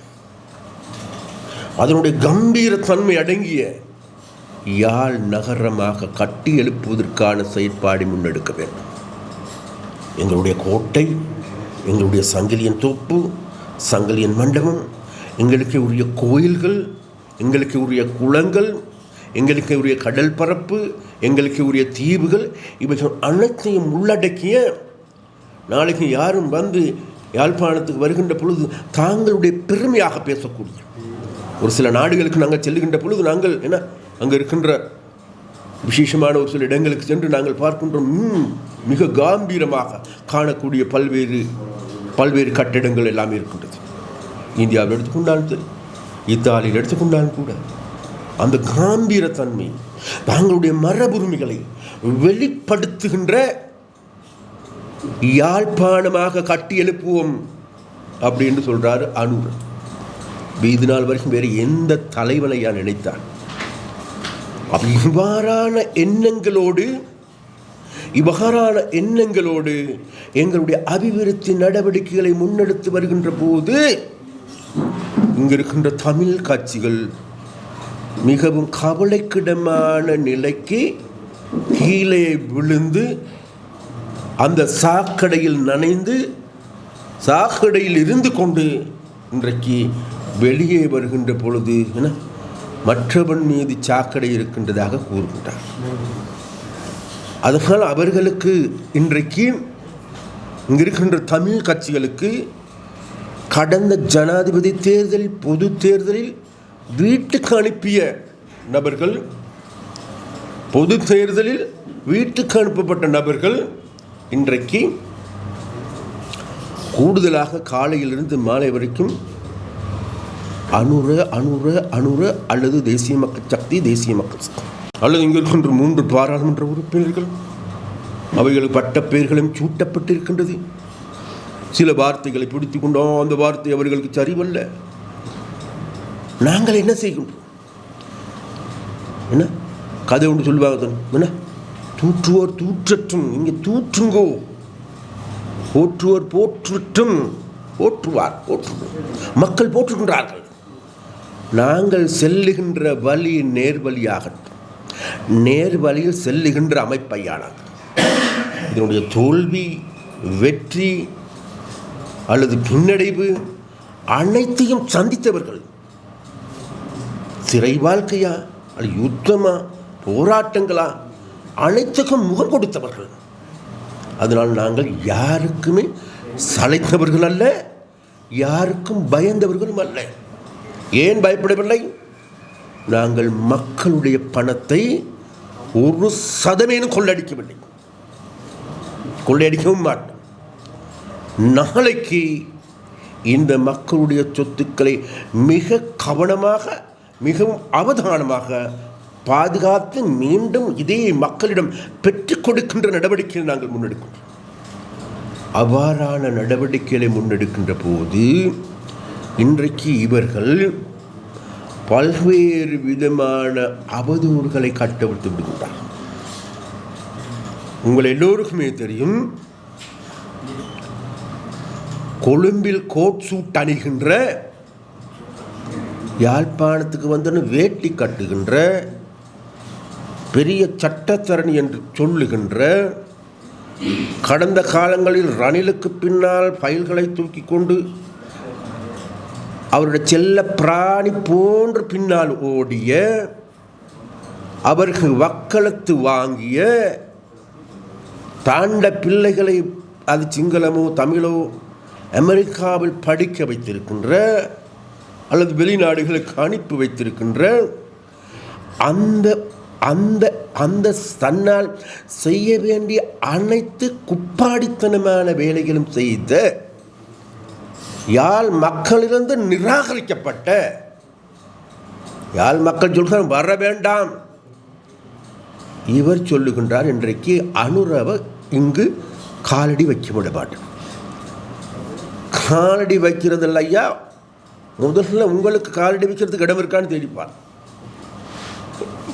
அதனுடைய கம்பீர தன்மை அடங்கிய யாழ் நகரமாக கட்டி எழுப்புவதற்கான செயற்பாடு முன்னெடுக்க வேண்டும். எங்களுடைய கோட்டை, எங்களுடைய சங்கிலியன் தோப்பு, சங்கிலியன் மண்டபம், எங்களுக்கு உரிய கோயில்கள், எங்களுக்கு உரிய குளங்கள், எங்களுக்கு உரிய கடல் பரப்பு, எங்களுக்கு உரிய தீவுகள், இவைகள் அனைத்தையும் உள்ளடக்கிய, நாளைக்கு யாரும் வந்து யாழ்ப்பாணத்துக்கு வருகின்ற பொழுது தாங்களுடைய பெருமையாக பேசக்கூடிய ஒரு சில நாடுகளுக்கு நாங்கள் செல்லுகின்ற பொழுது நாங்கள் அங்கே இருக்கின்ற விசேஷமான ஒரு சில இடங்களுக்கு சென்று நாங்கள் பார்க்கின்றோம், மிக காம்பீரமாக காணக்கூடிய பல்வேறு கட்டிடங்கள் எல்லாமே இருக்கின்றது. இந்தியாவில் எடுத்துக்கொண்டாலும் சரி, இத்தாலியில் எடுத்துக்கொண்டாலும் கூட அந்த காம்பீரத்தன்மை, தாங்களுடைய மரபுரிமைகளை வெளிப்படுத்துகின்ற யாழ்ப்பாணமாக கட்டி எழுப்புவோம் அப்படின்னு சொல்றாரு அனுர. இது நாள் வரைக்கும் வேறு எந்த தலைவனையா நினைத்தான்? இவ்வாறான எண்ணங்களோடு எங்களுடைய அபிவிருத்தி நடவடிக்கைகளை முன்னெடுத்து வருகின்ற போது இங்க இருக்கின்ற தமிழ் கட்சிகள் மிகவும் கவலைக்கிடமான நிலைக்கு கீழே விழுந்து, அந்த சாக்கடையில் நனைந்து, சாக்கடையில் இருந்து கொண்டு இன்றைக்கு வெளியே வருகின்ற பொழுது மற்றவன் மீது சாக்கடை இருக்கின்றதாக கூறுகின்றார். அதனால் அவர்களுக்கு இன்றைக்கு இங்கிருக்கின்ற தமிழ் கட்சிகளுக்கு கடந்த ஜனாதிபதி தேர்தலில், பொது தேர்தலில் வீட்டுக்கு அனுப்பிய நபர்கள், பொது தேர்தலில் வீட்டுக்கு அனுப்பப்பட்ட நபர்கள் இன்றைக்கு கூடுதலாக காலையிலிருந்து மாலை வரைக்கும் அனுர அல்லது தேசிய மக்கள் சக்தி அல்லது இங்கே இருக்கின்ற 3 பாராளுமன்ற உறுப்பினர்கள், அவைகளுக்கு பட்ட பெயர்களும் சூட்டப்பட்டிருக்கின்றது. சில வார்த்தைகளை பிடித்து கொண்டோம், அந்த வார்த்தை அவர்களுக்கு சரிவல்ல. நாங்கள் என்ன செய்கின்றோம்? கதை ஒன்று சொல்லுவாங்க, தூற்றுவோர் தூற்றட்டும், இங்கே தூற்றுங்கோ, போற்றுவோர் போற்றட்டும், போற்றுவார் போற்றுவோம். மக்கள் போற்றுகின்றார்கள். நாங்கள் செல்லுகின்ற வழி நேர்வழியாகட்டும், நேர்வழியில் செல்லுகின்ற அமைப்பையானாக. இதனுடைய தோல்வி வெற்றி அல்லது பின்னடைவு அனைத்தையும் சந்தித்தவர்கள். சிறை வாழ்க்கையா அல்லது யுத்தமா போராட்டங்களா அனைத்துக்கும் முகம் கொடுத்தவர்கள். அதனால் நாங்கள் யாருக்குமே சளைத்தவர்கள் அல்ல, யாருக்கும் பயந்தவர்களும் அல்ல. ஏன் பயப்படவில்லை? நாங்கள் மக்களுடைய பணத்தை 1% கொள்ளடிக்கவில்லை, கொள்ளையடிக்கவும் மாட்டோம். நாளைக்கு இந்த மக்களுடைய சொத்துக்களை மிக கவனமாக மிகவும் அவதானமாக பாதுகாத்து மீண்டும் இதே மக்களிடம் பெற்றுக் கொடுக்கின்ற நடவடிக்கைகளை நாங்கள் முன்னெடுக்கின்றோம். அவ்வாறான நடவடிக்கைகளை முன்னெடுக்கின்ற போது இன்றைக்கு இவர்கள் பல்வேறு விதமான அவதூறுகளை கட்டவிழ்த்து விடுகின்றார்கள். உங்கள் எல்லோருக்குமே தெரியும், கொழும்பில் கோட் சூட் அணிகின்ற, யாழ்ப்பாணத்துக்கு வந்து வேட்டி கட்டுகின்ற, பெரிய சட்டத்தரணி என்று சொல்லுகின்ற, கடந்த காலங்களில் ரணிலுக்கு பின்னால் ஃபைல்களை தூக்கி கொண்டு அவருடைய செல்ல பிராணி போன்று பின்னால் ஓடிய, அவர்கள் வக்களத்து வாங்கிய, தாண்ட பிள்ளைகளை அது சிங்களமோ தமிழோ அமெரிக்காவில் படிக்க வைத்திருக்கின்ற அல்லது வெளிநாடுகளுக்கு அனுப்பி வைத்திருக்கின்ற அந்த அந்த அந்த தன்னால் செய்ய வேண்டிய அனைத்து குப்பாடித்தனமான வேலைகளும் செய்த, யாழ் மக்களிலிருந்து நிராகரிக்கப்பட்ட, யாழ் மக்கள் சொல்கிற வர வேண்டாம், இவர் சொல்லுகின்றார் இன்றைக்கு அனுரவ இங்கு காலடி வைக்க விடமாட்டேன். காலடி வைக்கிறது இல்லை ஐயா, முதல்ல உங்களுக்கு காலடி வைக்கிறதுக்கு இடம் இருக்கான்னு தேடிப்பார்.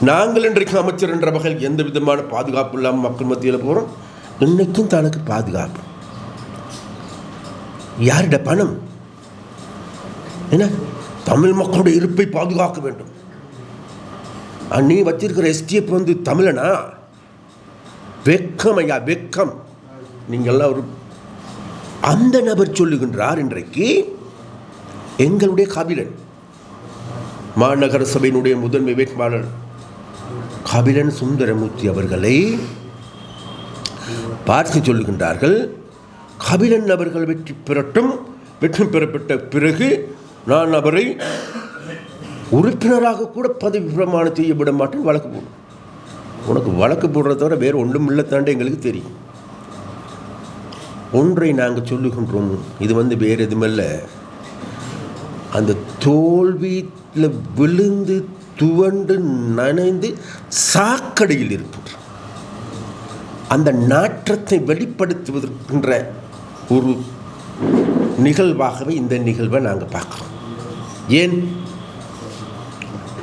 நாங்கள் இன்றைக்கு அமைச்சர் என்ற வகையில் எந்த விதமான பாதுகாப்பு இல்லாமல் மக்கள் மத்தியில் போகிறோம். இன்னைக்கும் தனக்கு பாதுகாப்பு யாரிட பணம் என்ன? தமிழ் மக்களுடைய இருப்பை பாதுகாக்க வேண்டும். நீ வச்சிருக்கிற எஸ்டிஎஃப் வந்து தமிழனா? வெக்கம் ஐயா, வெக்கம். நீங்கள்லாம் ஒரு அந்த நபர் சொல்லுகின்றார் இன்றைக்கு எங்களுடைய கபிலன், மாநகர சபையினுடைய முதன்மை வேட்பாளர் கபிலன் சுந்தரமூர்த்தி அவர்களை பார்த்து சொல்லுகின்றார்கள், கபிலன் அவர்கள் வெற்றி பெறட்டும், வெற்றி பெறப்பட்ட பிறகு நான் அவரை உறுப்பினராக கூட பதவி பிரமாணம் செய்ய விட மாட்டேன், வழக்கு போடும். உனக்கு வழக்கு போடுறத தவிர வேறு ஒன்றும் இல்லை தாண்டி எங்களுக்கு தெரியும். ஒன்றை நாங்கள் சொல்லுகின்றோம், இது வேறு எதுவுமல்ல, அந்த தோல்வியில் விழுந்து துவண்டு நனைந்து சாக்கடையில் இருக்கின்ற அந்த நாற்றத்தை வெளிப்படுத்துவதற்கின்ற ஒரு நிகழ்வாகவே இந்த நிகழ்வை நாங்கள் பார்க்கிறோம். ஏன்?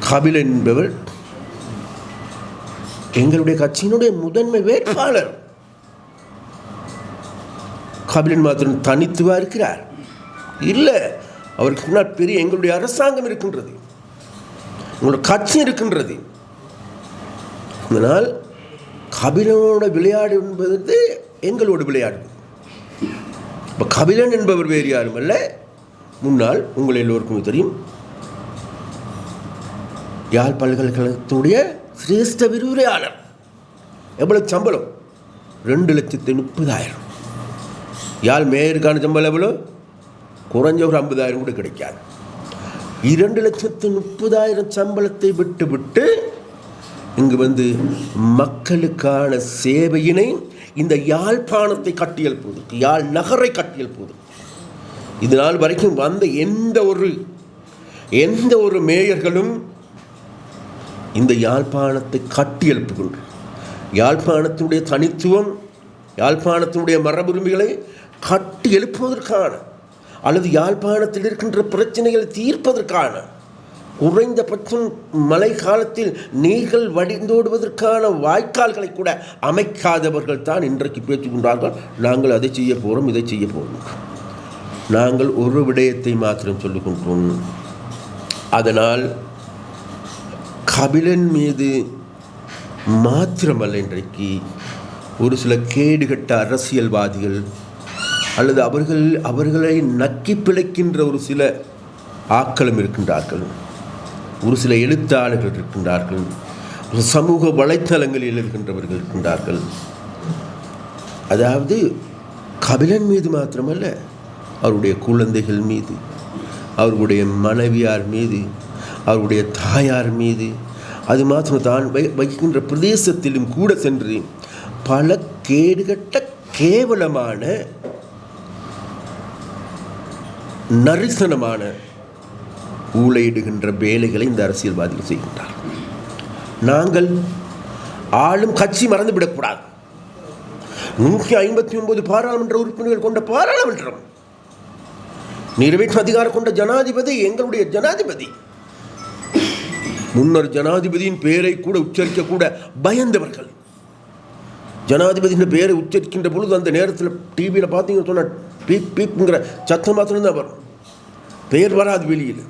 கபிலன் என்பவர் எங்களுடைய கட்சியினுடைய முதன்மை வேட்பாளர். கபிலன் மாத்திரம் தனித்துவா இருக்கிறார் இல்லை, அவருக்கு முன்னால் பெரிய எங்களுடைய அரசாங்கம் இருக்கின்றது, உங்களோட கட்சி இருக்கின்றது. அதனால் கபிலனோட விளையாடு என்பது எங்களோட விளையாடு. இப்போ கபிலன் என்பவர் வேறு யாரும் அல்ல, முன்னால் உங்கள் எல்லோருக்கும் தெரியும், யாழ் பல்கலைக்கழகத்துடைய சிரேஷ்ட விரிவுரையாளர். எவ்வளவு சம்பளம்? 2,30,000. யாழ் மேயருக்கான சம்பளம் எவ்வளோ? குறைஞ்ச ஒரு 50,000 கூட கிடைக்காது. 2,30,000 சம்பளத்தை விட்டு விட்டு இங்கு மக்களுக்கான சேவையினை, இந்த யாழ்ப்பாணத்தை கட்டியெழுப்புவதற்கு, யாழ் நகரை கட்டியெழுப்புவதற்கு இதனால் வரைக்கும் வந்த எந்த ஒரு மேயர்களும் இந்த யாழ்ப்பாணத்தை கட்டியெழுப்புகின்ற, யாழ்ப்பாணத்தினுடைய தனித்துவம், யாழ்ப்பாணத்தினுடைய மரபுரிமைகளை கட்டி எழுப்புவதற்கான அல்லது யாழ்ப்பாணத்தில் இருக்கின்ற பிரச்சனைகளை தீர்ப்பதற்கான, குறைந்தபட்சம் மழை காலத்தில் நீர்கள் வடிந்தோடுவதற்கான வாய்க்கால்களை கூட அமைக்காதவர்கள் தான் இன்றைக்கு பேசுகின்றார்கள். நாங்கள் அதை செய்ய போகிறோம், இதை செய்ய போகிறோம். நாங்கள் ஒரு விடயத்தை மாத்திரம் சொல்லுகின்றோம். அதனால் கபிலன் மீது மாத்திரமல்ல, இன்றைக்கு ஒரு சில கேடுகட்ட அரசியல்வாதிகள் அல்லது அவர்களை நக்கி பிழைக்கின்ற ஒரு சில ஆட்களும் இருக்கின்றார்கள், ஒரு சில எழுத்தாளர்கள் இருக்கின்றார்கள், சமூக வலைத்தளங்களில் இருக்கின்றவர்கள் இருக்கின்றார்கள். அதாவது கபிலன் மீது மாத்திரமல்ல, அவருடைய குழந்தைகள் மீது, அவர்களுடைய மனைவியார் மீது, அவருடைய தாயார் மீது, அது மாத்திரம் தான் வைக்கின்ற பிரதேசத்திலும் கூட சென்று பல கேடுகட்ட கேவலமான நரிசனமான ஊழையிடுகின்ற வேலைகளை இந்த அரசியல்வாதிகள் செய்கின்றார். நாங்கள் ஆளும் கட்சி மறந்துவிடக்கூடாது. 159 பாராளுமன்ற உறுப்பினர்கள் கொண்ட பாராளுமன்றம், நிறைவேற்றும் அதிகாரம் கொண்ட ஜனாதிபதி எங்களுடைய ஜனாதிபதி. முன்னர் ஜனாதிபதியின் பெயரை கூட உச்சரிக்க கூட பயந்தவர்கள். ஜனாதிபதியின் பெயரை உச்சரிக்கின்ற பொழுது அந்த நேரத்தில் டிவியில் பார்த்தீங்கன்னு சொன்ன பீப் பீப்புங்கிற சத்தம் மாத்திரம் வரும், பெயர் வராது வெளியில்.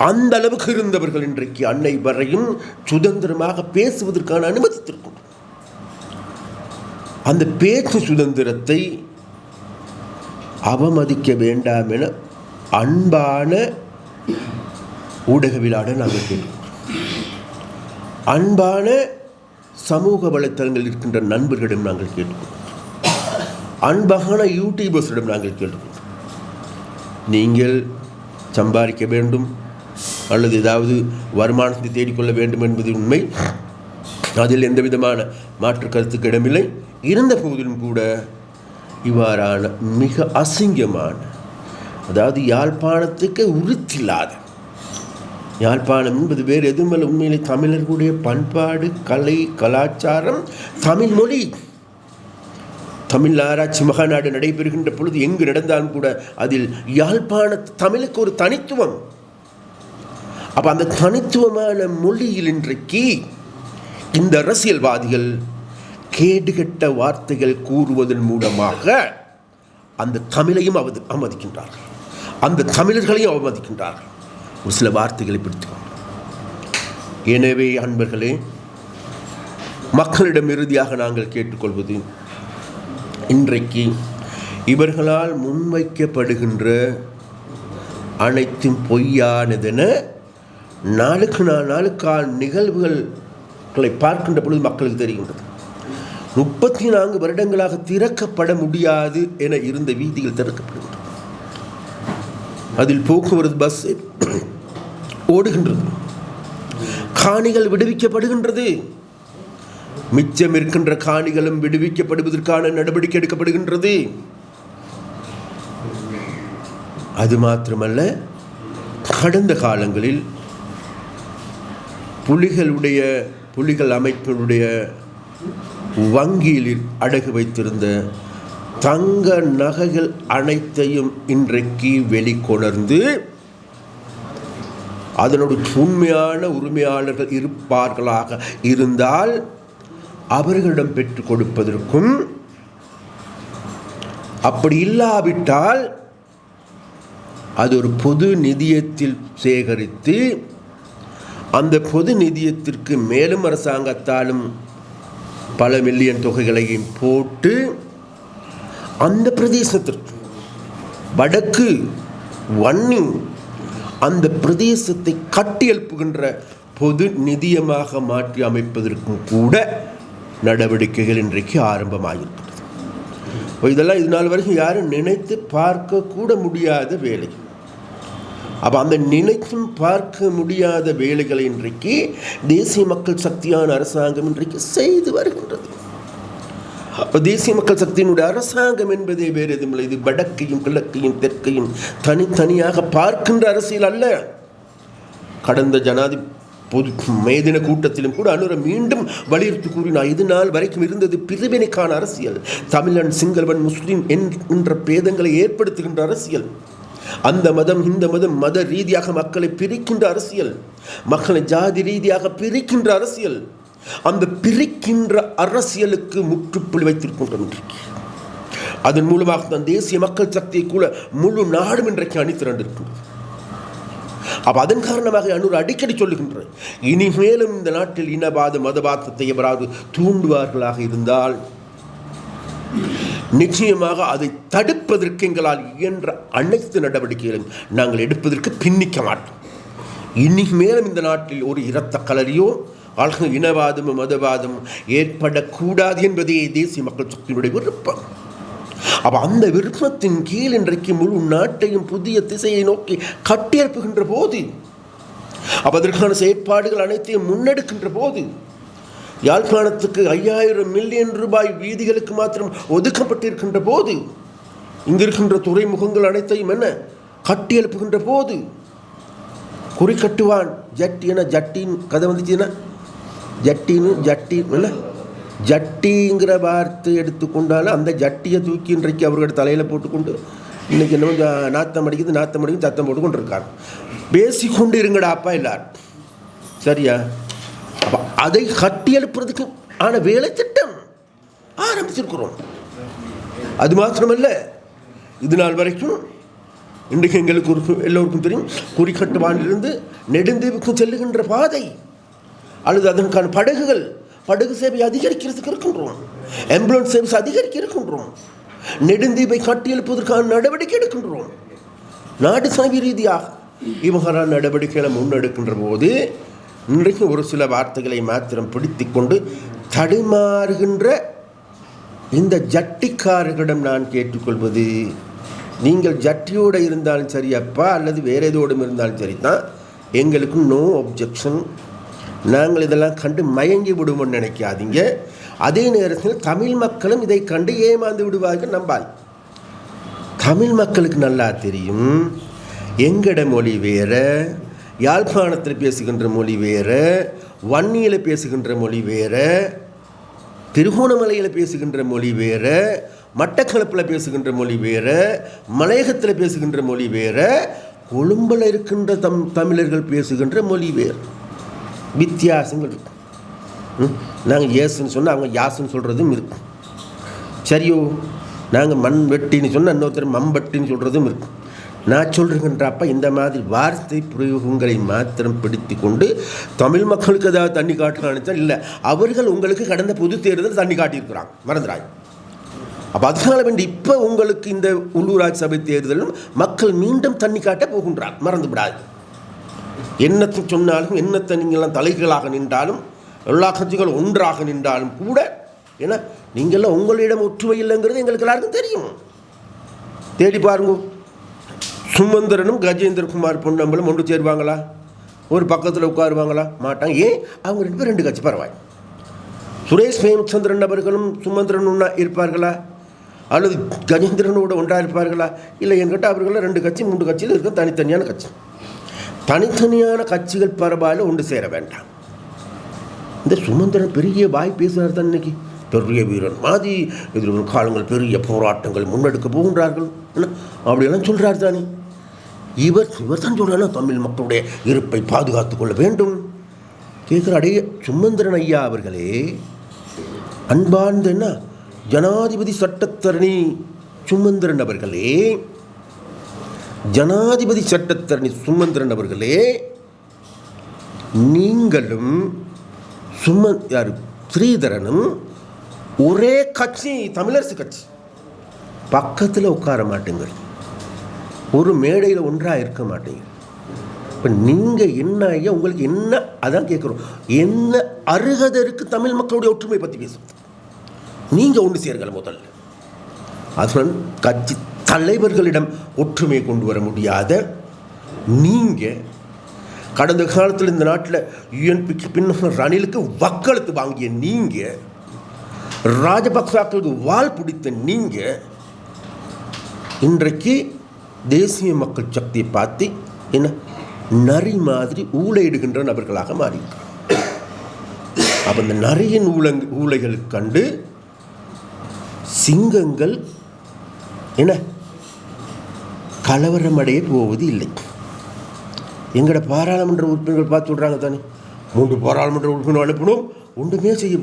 அந்த அளவுக்கு இருந்தவர்கள் இன்றைக்கு அன்னை வரையும் சுதந்திரமாக பேசுவதற்கான அனுமதித்திருக்கும். அந்த பேச்சு சுதந்திரத்தை அவமதிக்க வேண்டாம் என அன்பான ஊடகவியலாளர் நாங்கள் கேட்கிறோம். அன்பான சமூக வலைத்தளங்கள் இருக்கின்ற நண்பர்களிடம் நாங்கள் கேட்கிறோம். அன்பான யூடியூபர்ஸிடம் நாங்கள் கேட்கிறோம். நீங்கள் சம்பாதிக்க வேண்டும் அல்லது ஏதாவது வருமானத்தை தேடிக்கொள்ள வேண்டும் என்பது உண்மை, அதில் எந்த விதமான மாற்று கருத்துக்கு இடமில்லை. இருந்த போதிலும் கூட இவ்வாறான மிக அசிங்கமான, அதாவது யாழ்ப்பாணத்துக்கு உறுத்தில்லாத, யாழ்ப்பாணம் என்பது வேறு எதுவுமல்ல, உண்மையிலே தமிழர்களுடைய பண்பாடு, கலை, கலாச்சாரம், தமிழ் மொழி. தமிழ் ஆராய்ச்சி மகாநாடு நடைபெறுகின்ற பொழுது எங்கு நடந்தாலும் கூட அதில் யாழ்ப்பாண தமிழுக்கு ஒரு தனித்துவம். அப்போ அந்த தனித்துவமான மொழியில் இன்றைக்கு இந்த அரசியல்வாதிகள் கேடுகட்ட வார்த்தைகள் கூறுவதன் மூலமாக அந்த தமிழையும் அவமதிக்கின்றார்கள், அந்த தமிழர்களையும் அவமதிக்கின்றார்கள். ஒரு சில வார்த்தைகளை பிடித்துக்கொண்டு, எனவே அன்பர்களே, மக்களிடம் இறுதியாக நாங்கள் கேட்டுக்கொள்வது, இன்றைக்கு இவர்களால் முன்வைக்கப்படுகின்ற அனைத்தும் பொய்யானதென நாளுக்கு நாளுக்கால் நிகழ்வுகளை பார்க்கின்ற பொழுது மக்களுக்கு தெரிகின்றது. 34 வருடங்களாக திறக்கப்பட முடியாது என இருந்த வீதிகள் திறக்கப்படுகின்றன. அதில் போக்குவரத்து பஸ் ஓடுகின்றது, காணிகள் விடுவிக்கப்படுகின்றது, மிச்சம் இருக்கின்ற காணிகளும் விடுவிக்கப்படுவதற்கான நடவடிக்கை எடுக்கப்படுகின்றது. அது மாத்திரமல்ல, கடந்த காலங்களில் புலிகள் அமைப்பினுடைய வங்கியில் அடகு வைத்திருந்த தங்க நகைகள் அனைத்தையும் இன்றைக்கு வெளிக்கொணர்ந்து அதனோட உண்மையான உரிமையாளர்கள் இருப்பார்களாக இருந்தால் அவர்களிடம் பெற்றுக் கொடுப்பதற்கும், அப்படி இல்லாவிட்டால் அது ஒரு பொது நிதியத்தில் சேகரித்து அந்த பொது நிதியத்திற்கு மேலும் அரசாங்கத்தாலும் பல மில்லியன் தொகைகளையும் போட்டு அந்த பிரதேசத்திற்கு வடக்கு வன்னி அந்த பிரதேசத்தை கட்டி எழுப்புகின்ற பொது நிதியமாக மாற்றி அமைப்பதற்கும் கூட நடவடிக்கைகள் இன்றைக்கு ஆரம்பமாகிருக்கிறது. இதெல்லாம் இது நாள் வரைக்கும் யாரும் நினைத்து பார்க்க கூட முடியாத வேலை. அப்போ அந்த நினைத்தும் பார்க்க முடியாத வேலைகளை இன்றைக்கு தேசிய மக்கள் சக்தியான அரசாங்கம் இன்றைக்கு செய்து வருகின்றது. அப்போ தேசிய மக்கள் சக்தியினுடைய அரசாங்கம் என்பதே வேறு எதுவுமில்லை. இது வடக்கையும் கிழக்கையும் தெற்கையும் தனித்தனியாக பார்க்கின்ற அரசியல் அல்ல. கடந்த ஜனாதிபதி பொது மேதின கூட்டத்திலும் கூட அனுர மீண்டும் வலியுறுத்தி கூறினார், இது நாள் வரைக்கும் இருந்தது பிரிவினைக்கான அரசியல், தமிழன் சிங்களவன் முஸ்லீம் என்ற பேதங்களை ஏற்படுத்துகின்ற அரசியல், அந்த மதம் இந்த மதம் மத ரீதியாக மக்களை பிரிக்கின்ற அரசியல், மக்களை ஜாதி ரீதியாக பிரிக்கின்ற அரசியல். அந்த பிரிக்கின்ற அரசியலுக்கு முற்றுப்புள்ளி வைத்திருக்கின்றோம் இன்றைக்கு. அதன் மூலமாக தான் தேசிய மக்கள் சக்தியை கூட முழு நாடும் இன்றைக்கு அணிதிரண்டிருக்கின்றது. அப்போ அதன் காரணமாக அனுர் அடிக்கடி சொல்லுகின்ற, இனிமேலும் இந்த நாட்டில் இனவாத மதவாதத்தை எவராது தூண்டுவார்களாக இருந்தால் நிச்சயமாக அதை தடுப்பதற்கு எங்களால் இயன்ற அனைத்து நடவடிக்கைகளையும் நாங்கள் எடுப்பதற்கு பின்னிக்க மாட்டோம். இன்னைக்கு மேலும் இந்த நாட்டில் ஒரு இரத்த கலரியோ அல்லது இனவாதமும் மதவாதமும் ஏற்படக்கூடாது என்பதே தேசிய மக்கள் சக்தியினுடைய விருப்பம். அப்போ அந்த விருப்பத்தின் கீழ் இன்றைக்கு முழு நாட்டையும் புதிய திசையை நோக்கி கட்டியெழுப்புகின்ற போது, அப்போ அதற்கான செயற்பாடுகள் அனைத்தையும் முன்னெடுக்கின்ற போது, யாழ்ப்பாணத்துக்கு 5000 மில்லியன் ரூபாய் வீதிகளுக்கு மாத்திரம் ஒதுக்கப்பட்டிருக்கின்ற போது, இங்கிருக்கின்ற துறைமுகங்கள் அனைத்தையும் என்ன கட்டியெழுப்புகின்ற போது, குறிக்கட்டுவான் ஜட்டி என ஜட்டின் கதை வந்துச்சுன்னா ஜட்டி என்ன ஜட்டிங்கிற வார்த்தை எடுத்துக்கொண்டாலும் அந்த ஜட்டியை தூக்கி இன்றைக்கு அவர்கள் தலையில் போட்டுக்கொண்டு இன்றைக்கி என்ன நாத்தம் அடிக்குது சத்தம் போட்டுக்கொண்டு இருக்காங்க. பேசிக்கொண்டு இருங்கடாப்பா எல்லாரும், சரியா? அப்போ அதை கட்டி எழுப்புறதுக்கு ஆன வேலை திட்டம் ஆரம்பிச்சிருக்கிறோம். அது மாத்திரமல்ல, இது நாள் வரைக்கும் இன்றைக்கு எங்களுக்கு எல்லோருக்கும் தெரியும், குறிக்கட்டுவானிலிருந்து நெடுந்தீவுக்கும் செல்லுகின்ற பாதை அல்லது அதற்கான படகு சேவை அதிகரிக்கிறதுக்கு இருக்கின்றோம், ஆம்புலன்ஸ் சர்வீஸ் அதிகரிக்க இருக்கின்றோம், நெடுந்தீவை கட்டியெழுப்பதற்கான நடவடிக்கை எடுக்கின்றோம். நாடு சமீ ரீதியாக இவர்களான நடவடிக்கைகளை முன்னெடுக்கின்ற போது இன்றைக்கு ஒரு சில வார்த்தைகளை மாத்திரம் பிடித்து கொண்டு தடுமாறுகின்ற இந்த ஜட்டிக்காரர்களிடம் நான் கேட்டுக்கொள்வது, நீங்கள் ஜட்டியோடு இருந்தாலும் சரியப்பா அல்லது வேறு ஏதோடும் இருந்தாலும் சரி தான், எங்களுக்கு நோ ஒப்ஜெக்ஷன். நாங்கள் இதெல்லாம் கண்டு மயங்கி விடுவோம்னு நினைக்காதீங்க. அதே நேரத்தில் தமிழ் மக்களும் இதை கண்டு ஏமாந்து விடுவார்கள். நம்பாய், தமிழ் மக்களுக்கு நல்லா தெரியும், எங்கட மொழி வேறு, யாழ்ப்பாணத்தில் பேசுகின்ற மொழி வேறு, வன்னியில் பேசுகின்ற மொழி வேறு, திருகோணமலையில் பேசுகின்ற மொழி வேறு, மட்டக்களப்பில் பேசுகின்ற மொழி வேறு, மலையகத்தில் பேசுகின்ற மொழி வேறு, கொழும்பில் இருக்கின்ற தமிழர்கள் பேசுகின்ற மொழி வேறு. வித்தியாசங்கள் இருக்கும். நாங்கள் ஏசுன்னு சொன்னால் அவங்க யாசுன்னு சொல்கிறதும் இருக்கும், சரியோ? நாங்கள் மண் வெட்டின்னு சொன்னால் இன்னொருத்தர் மம்பட்டின்னு சொல்கிறதும் இருக்கும். நான் சொல்கிறேங்கன்றப்ப இந்த மாதிரி வார்த்தை பிரயோகங்களை மாத்திரம் பிடித்து கொண்டு தமிழ் மக்களுக்கு ஏதாவது தண்ணி காட்டலான்னு இல்லை, அவர்கள் உங்களுக்கு கடந்த பொது தேர்தல் தண்ணி காட்டியிருக்கிறாங்க, மறந்துடாய். அப்போ அதனால வேண்டி இப்போ உங்களுக்கு இந்த உள்ளூராட்சி சபை தேர்தலும் மக்கள் மீண்டும் தண்ணி காட்ட போகின்றார், மறந்து விடாது. என்னத்தை சொன்னாலும், என்னத்தை நீங்கள்லாம் தலைகளாக நின்றாலும், எல்லா கட்சிகளும் ஒன்றாக நின்றாலும் கூட, ஏன்னா நீங்கள்லாம் உங்களிடம் ஒற்றுமை இல்லைங்கிறது எங்களுக்கு எல்லாருக்கும் தெரியும். தேடி பாருங்க, சுமந்திரனும் கஜேந்திரகுமார் பொன்னம்பலம் ஒன்று சேருவாங்களா? ஒரு பக்கத்தில் உட்காருவாங்களா? மாட்டாங்க. ஏன்? அவங்க 2 பேரும் 2 கட்சி பரவாயில்லை. சுரேஷ் பிரேமச்சந்திரன் அவர்களும் சுமந்திரன் ஒன்றா இருப்பார்களா? அல்லது கஜேந்திரனோட ஒன்றாக இருப்பார்களா? இல்லை, என்கிட்ட அவர்கள் 2 கட்சி 3 கட்சியில் இருக்க தனித்தனியான கட்சி. தனித்தனியான கட்சிகள் பரவாயில்ல, ஒன்று சேர வேண்டாம். இந்த சுமந்திரன் பெரிய வாய் பேசுகிறார் தான், இன்னைக்கு பெரிய வீரன் மாதிரி எதிர்வரும் காலங்கள் பெரிய போராட்டங்கள் முன்னெடுக்க போகின்றார்கள் அப்படியெல்லாம் சொல்கிறார் தானே. இவர் தான் சொல்கிறார், தமிழ் மக்களுடைய இருப்பை பாதுகாத்து கொள்ள வேண்டும் கேட்குற. அடைய சுமந்திரன் ஐயா அவர்களே, அன்பார்ந்த என்ன ஜனாதிபதி சட்டத்தரணி சுமந்திரன் அவர்களே, ஜனாதிபதி சட்டத்தரணி சுமந்திரன் அவர்களே, நீங்களும் ஸ்ரீதரனும் ஒரே கட்சி, தமிழரசு கட்சி, பக்கத்தில் உட்கார மாட்டீங்க, ஒரு மேடையில் ஒன்றாக இருக்க மாட்டீங்க. இப்போ நீங்கள் என்ன ஐயா, உங்களுக்கு என்ன, அதான் கேட்குறோம், என்ன அருகதை இருக்குது தமிழ் மக்களுடைய ஒற்றுமை பற்றி பேசுறது? நீங்கள் ஒன்று சேருங்கள் முதல்ல. அதுடன் கட்சி தலைவர்களிடம் ஒற்றுமை கொண்டு வர முடியாத நீங்கள், கடந்த காலத்தில் இந்த நாட்டில் யூஎன்பிக்கு பின்னர் ரணிலுக்கு வக்களத்து வாங்கிய நீங்கள், ராஜபக்சாக்களுக்கு வால் பிடித்த நீங்கள், இன்றைக்கு தேசிய மக்கள் சக்தியை பார்த்து என்ன நரி மாதிரி ஊழையிடுகின்ற நபர்களாக மாறியிருக்கிறார். அப்போ இந்த நரியின் ஊழைகளை கண்டு சிங்கங்கள் என்ன கலவரமடைய போவது இல்லை. எங்களோட பாராளுமன்ற உறுப்பினர்கள் பார்த்து சொல்கிறாங்க தானே, 3 பாராளுமன்ற உறுப்பினர் அனுப்பணும், ஒன்றுமே செய்ய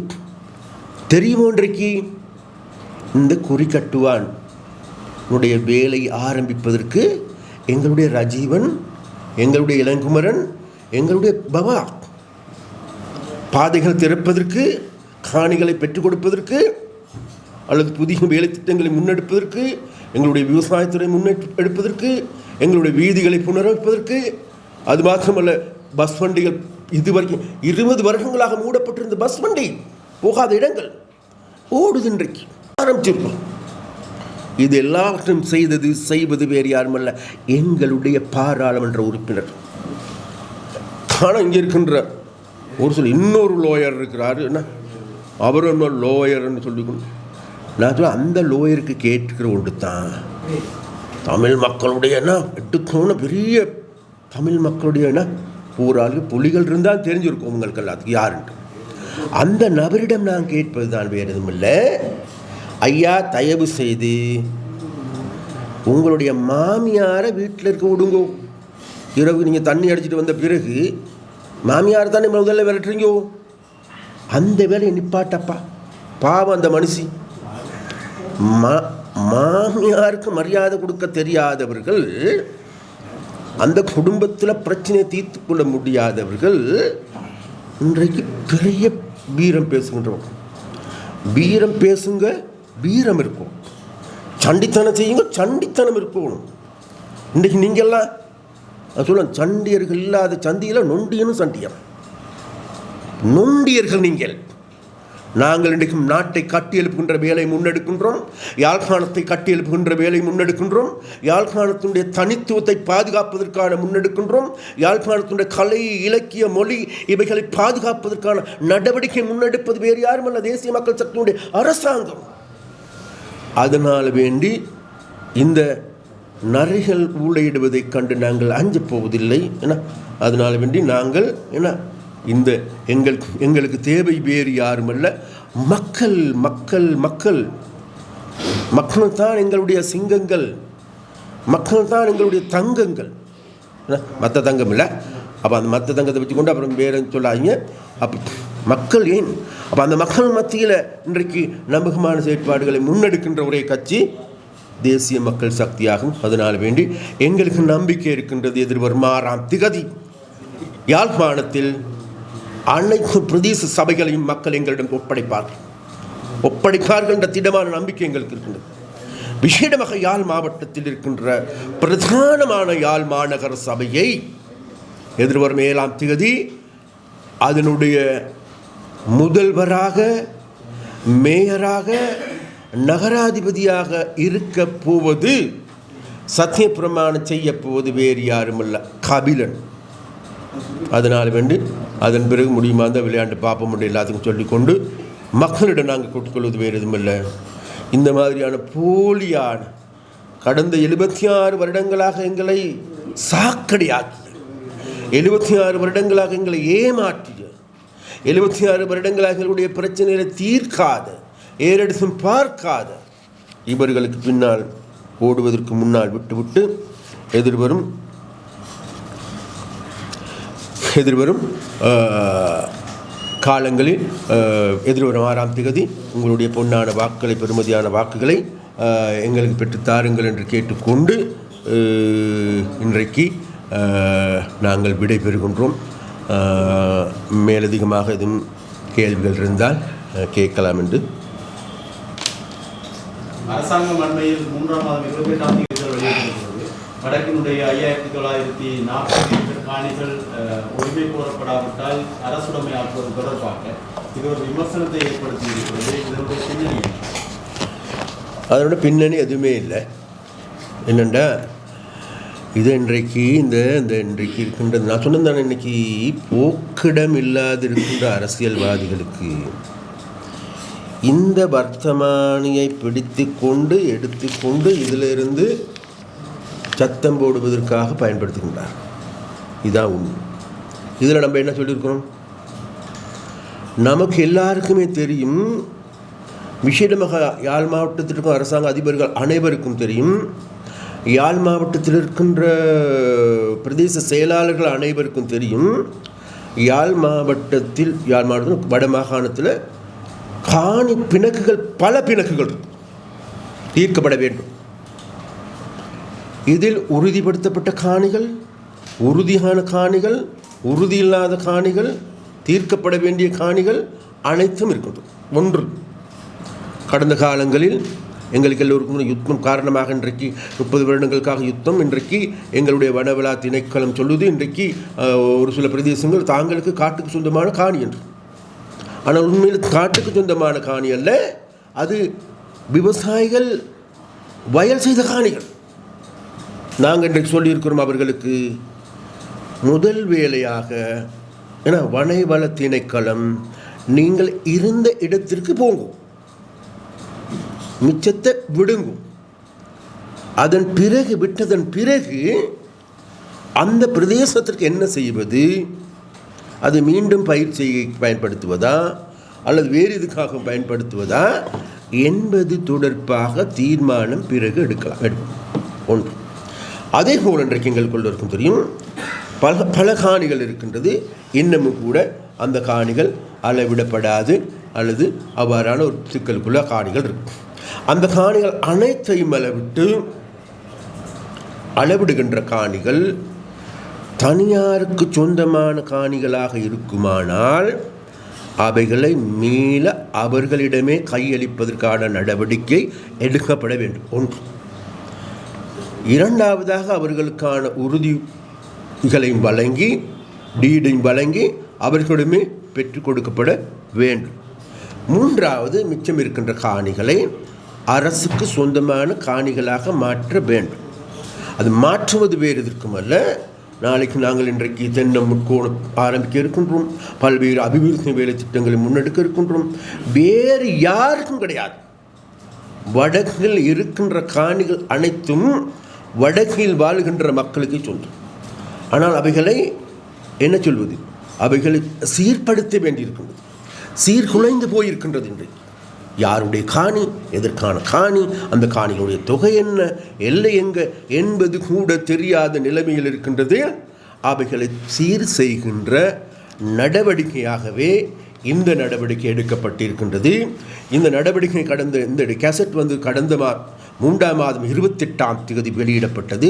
தெரியுமோ? இன்றைக்கு இந்த குறிக்கட்டுவான் உடைய வேலை ஆரம்பிப்பதற்கு எங்களுடைய ரஜீவன், எங்களுடைய இளங்குமரன், எங்களுடைய பவா பாதைகள் திறப்பதற்கு, காணிகளை பெற்றுக் கொடுப்பதற்கு அல்லது புதிய வேலை திட்டங்களை முன்னெடுப்பதற்கு, எங்களுடைய விவசாயத்துறை முன்னெடுப்பதற்கு, எங்களுடைய வீதிகளை புனரமைப்பதற்கு, அது மாத்திரமல்ல பஸ் வண்டிகள் இதுவரைக்கும் 20 வருடங்களாக மூடப்பட்டிருந்த பஸ் வண்டி போகாத இடங்கள் ஓடுது இன்றைக்கு ஆரம்பிச்சிருக்கோம். இது எல்லாவற்றையும் செய்வது வேறு யாருமல்ல, எங்களுடைய பாராளுமன்ற உறுப்பினர். ஆனால் இங்கே இருக்கின்ற ஒரு சில இன்னொரு லோயர் இருக்கிறாரு, என்ன அவர் இன்னொரு லோயர்னு சொல்லிக்கணும். நான் சொல்ல அந்த லோயருக்கு கேட்டுக்கிற ஒன்று தான் தமிழ் மக்களுடைய என்ன எடுத்தோன்னு பெரிய தமிழ் மக்களுடைய என்ன போராளி புலிகள் இருந்தால் தெரிஞ்சிருக்கும் உங்களுக்கு எல்லாத்துக்கு யாருன்ட்டு. அந்த நபரிடம் நான் கேட்பது தான் வேறு எதுவும் இல்லை. ஐயா, தயவு செய்து உங்களுடைய மாமியாரை வீட்டில் இருக்க விடுங்கோ. இரவு நீங்கள் தண்ணி அடிச்சுட்டு வந்த பிறகு மாமியார் தானே முதல்ல விரட்டுறீங்கோ, அந்த வேலையை நிப்பாட்டப்பா. பாவம் அந்த மனுஷி. மாமியாருக்கு மரியாதை கொடுக்க தெரியாதவர்கள், அந்த குடும்பத்தில் பிரச்சனையை தீர்த்து கொள்ள முடியாதவர்கள் இன்றைக்கு பெரிய வீரம் பேசுகின்றவங்க. வீரம் பேசுங்க, வீரம் இருக்கும். சண்டித்தனம் செய்யுங்க, சண்டித்தனம் இருக்கணும். இன்றைக்கு நீங்கள்லாம் சொல்ல சண்டியர்கள் இல்லாத சந்தியில் நொண்டியனும் சண்டியம். நொண்டியர்கள் நீங்கள். நாங்கள் இன்றைக்கும் நாட்டை கட்டியெழுப்புகின்ற வேலை முன்னெடுக்கின்றோம். யாழ்ப்பாணத்தை கட்டியெழுப்புகின்ற வேலை முன்னெடுக்கின்றோம். யாழ்ப்பாணத்தினுடைய தனித்துவத்தை பாதுகாப்பதற்கான முன்னெடுக்கின்றோம். யாழ்ப்பாணத்தினுடைய கலை, இலக்கிய, மொழி இவைகளை பாதுகாப்பதற்கான நடவடிக்கை முன்னெடுப்பது வேறு யாருமல்ல, தேசிய மக்கள் சக்தியினுடைய அரசாங்கம். அதனால் வேண்டி இந்த நரிகள் ஊழையிடுவதைக் கண்டு நாங்கள் அஞ்சப் போவதில்லை. ஏன்னா அதனால் வேண்டி நாங்கள் என்ன இந்த எங்களுக்கு தேவை வேறு யாருமல்ல, மக்கள் மக்கள் மக்கள் மக்கள் தான் எங்களுடைய சிங்கங்கள், மக்கள் தான் எங்களுடைய தங்கங்கள். மற்ற தங்கம் இல்லை. அப்போ அந்த மற்ற தங்கத்தை வச்சு கொண்டு அப்புறம் வேறுன்னு சொல்லாதீங்க. அப்போ மக்கள் ஏன் அப்போ அந்த மக்கள் மத்தியில் இன்றைக்கு நம்பகமான செயற்பாடுகளை முன்னெடுக்கின்ற ஒரே கட்சி தேசிய மக்கள் சக்தியாகும். அதனால் வேண்டி எங்களுக்கு நம்பிக்கை இருக்கின்றது. எதிர்வரும் 6ஆம் திகதி யாழ்ப்பாணத்தில் அனைத்து பிரதேச சபைகளையும் மக்கள் எங்களிடம் ஒப்படைப்பார்கள் என்ற திடமான நம்பிக்கை எங்களுக்கு இருக்கின்றது. விசேடமாக யாழ் மாவட்டத்தில் இருக்கின்ற பிரதானமான யாழ் மாநகர சபையை எதிர்வரும் 7ஆம் திகதி அதனுடைய முதல்வராக, மேயராக, நகராதிபதியாக இருக்க போவது, சத்திய பிரமாணம் செய்ய போவது வேறு யாருமல்ல, கபிலன். அதனால் வேண்டி அதன் பிறகு முடியுமா இருந்தால் விளையாண்டு பார்ப்போம் எல்லாத்துக்கும் சொல்லிக்கொண்டு மக்களிடம் நாங்கள் கொட்டுக்கொள்வது வேறு எதுவும் இல்லை. இந்த மாதிரியான போலியான கடந்த 76 வருடங்களாக எங்களை சாக்கடையாக்கிய, 76 வருடங்களாக எங்களை ஏமாற்றிய, 76 வருடங்களாக எங்களுடைய பிரச்சனைகளை தீர்க்காத, ஏறெடுத்தும் பார்க்காத இவர்களுக்கு பின்னால் ஓடுவதற்கு முன்னால் விட்டுவிட்டு எதிர்வரும் காலங்களில் எதிர்வரும் 6ஆம் திகதி உங்களுடைய பொன்னான வாக்குகளை, பெருமதியான வாக்குகளை எங்களுக்கு பெற்று தாருங்கள் என்று கேட்டுக்கொண்டு இன்றைக்கு நாங்கள் விடை பெறுகின்றோம். மேலதிகமாக எதுவும் கேள்விகள் இருந்தால் கேட்கலாம் என்று. அரசாங்கம் அண்மையில் 3ஆம் மாதம் 28ஆம் தேதி வெளியிட்டிருக்கிறது. வடக்கினுடைய 5940 ஏக்கர் காணிகள் உரிமை கோரப்படாவிட்டால் அரசுடைமை ஆக்குவது தொடர்பாக இது ஒரு விமர்சனத்தை ஏற்படுத்தி இருக்கிறது. இதனுடைய பின்னணி, அதனோட பின்னணி எதுவுமே இல்லை. என்னென்னா இது இன்றைக்கு இன்றைக்கு இருக்கின்றது, நான் சொன்னது தானே, இன்றைக்கி போக்கிடம் இல்லாது இருக்கின்ற அரசியல்வாதிகளுக்கு இந்த வர்த்தமானியை பிடித்து கொண்டு எடுத்துக்கொண்டு இதிலிருந்து சத்தம் போடுவதற்காக பயன்படுத்துகின்றார். இதுதான் உண்மை. இதில் நம்ம என்ன சொல்லியிருக்கிறோம், நமக்கு எல்லாருக்குமே தெரியும், விசேடமாக யாழ் மாவட்டத்தில் இருக்கும் அரசாங்க அதிபர்கள் அனைவருக்கும் தெரியும், யாழ் மாவட்டத்தில் இருக்கின்ற பிரதேச செயலாளர்கள் அனைவருக்கும் தெரியும், யாழ் மாவட்டத்தில் வட மாகாணத்தில் காணி பிணக்குகள், பல பிணக்குகள் தீர்க்கப்பட வேண்டும். இதில் உறுதிப்படுத்தப்பட்ட காணிகள், உறுதியான காணிகள், உறுதியில்லாத காணிகள், தீர்க்கப்பட வேண்டிய காணிகள் அனைத்தும் இருக்கின்றது. ஒன்று கடந்த காலங்களில் எங்களுக்கு எல்லோருக்கும் யுத்தம் காரணமாக இன்றைக்கு 30 வருடங்களுக்காக யுத்தம். இன்றைக்கு எங்களுடைய வனவிழா திணைக்களம் சொல்லுது இன்றைக்கு ஒரு சில பிரதேசங்கள் தாங்களுக்கு காட்டுக்கு சொந்தமான காணி என்று. ஆனால் உண்மையில் காட்டுக்கு சொந்தமான காணி அல்ல, அது விவசாயிகள் வயல் செய்த காணிகள். நாங்கள் இன்றைக்கு சொல்லியிருக்கிறோம் அவர்களுக்கு முதல் வேலையாக ஏன்னா வனவள திணைக்களம் நீங்கள் இருந்த இடத்திற்கு போங்கும், மிச்சத்தை விடுங்கும். அதன் பிறகு விட்டதன் பிறகு அந்த பிரதேசத்திற்கு என்ன செய்வது, அது மீண்டும் பயிர் செய்ய பயன்படுத்துவதா அல்லது வேறு இதுக்காக பயன்படுத்துவதா என்பது தொடர்பாக தீர்மானம் பிறகு எடுக்கும் ஒன்று. அதே போல் இன்றைக்கு எங்களுக்குள்ள இருக்கும் தெரியும் பல காணிகள் இருக்கின்றது. இன்னமும் கூட அந்த காணிகள் அளவிடப்படாது அல்லது அவ்வாறான ஒரு சிக்கலுக்குள்ள காணிகள் இருக்கு. அந்த காணிகள் அனைத்தையும் அளவிடுகின்ற காணிகள் தனியாருக்கு சொந்தமான காணிகளாக இருக்குமானால் அவைகளை மீள அவர்களிடமே கையளிப்பதற்கான நடவடிக்கை எடுக்கப்பட வேண்டும் ஒன்று. இரண்டாவதாக அவர்களுக்கான உறுதிகளையும் வழங்கி டீடையும் வழங்கி அவர்களிடமே பெற்றுக் கொடுக்கப்பட வேண்டும். மூன்றாவது மிச்சம் இருக்கின்ற காணிகளை அரசுக்கு சொந்தமான காணிகளாக மாற்ற வேண்டும். அது மாற்றுவது வேறு எதற்குமல்ல, நாளைக்கு நாங்கள் இன்றைக்கு தென்னை முட்கோணம் ஆரம்பிக்க இருக்கின்றோம், பல்வேறு அபிவிருத்தி வேலை திட்டங்களை முன்னெடுக்க இருக்கின்றோம். வேறு யாருக்கும் கிடையாது. வடக்கில் இருக்கின்ற காணிகள் அனைத்தும் வடக்கில் வாழுகின்ற மக்களுக்கு சொந்தம். ஆனால் அவைகளை என்ன சொல்வது, அவைகளை சீர்படுத்த வேண்டியிருக்கின்றது, சீர்குலைந்து போயிருக்கின்றது. இன்றைக்கு யாருடைய காணி, எதற்கான காணி, அந்த காணிகளுடைய தொகை என்ன, எல்லை எங்க என்பது கூட தெரியாத நிலைமையில் இருக்கின்றது. அவைகளை சீர் செய்கின்ற நடவடிக்கையாகவே இந்த நடவடிக்கை எடுக்கப்பட்டிருக்கின்றது. இந்த நடவடிக்கை இந்த கேசட் கடந்த 3ஆம் மாதம் 28ஆம் தேதி வெளியிடப்பட்டது.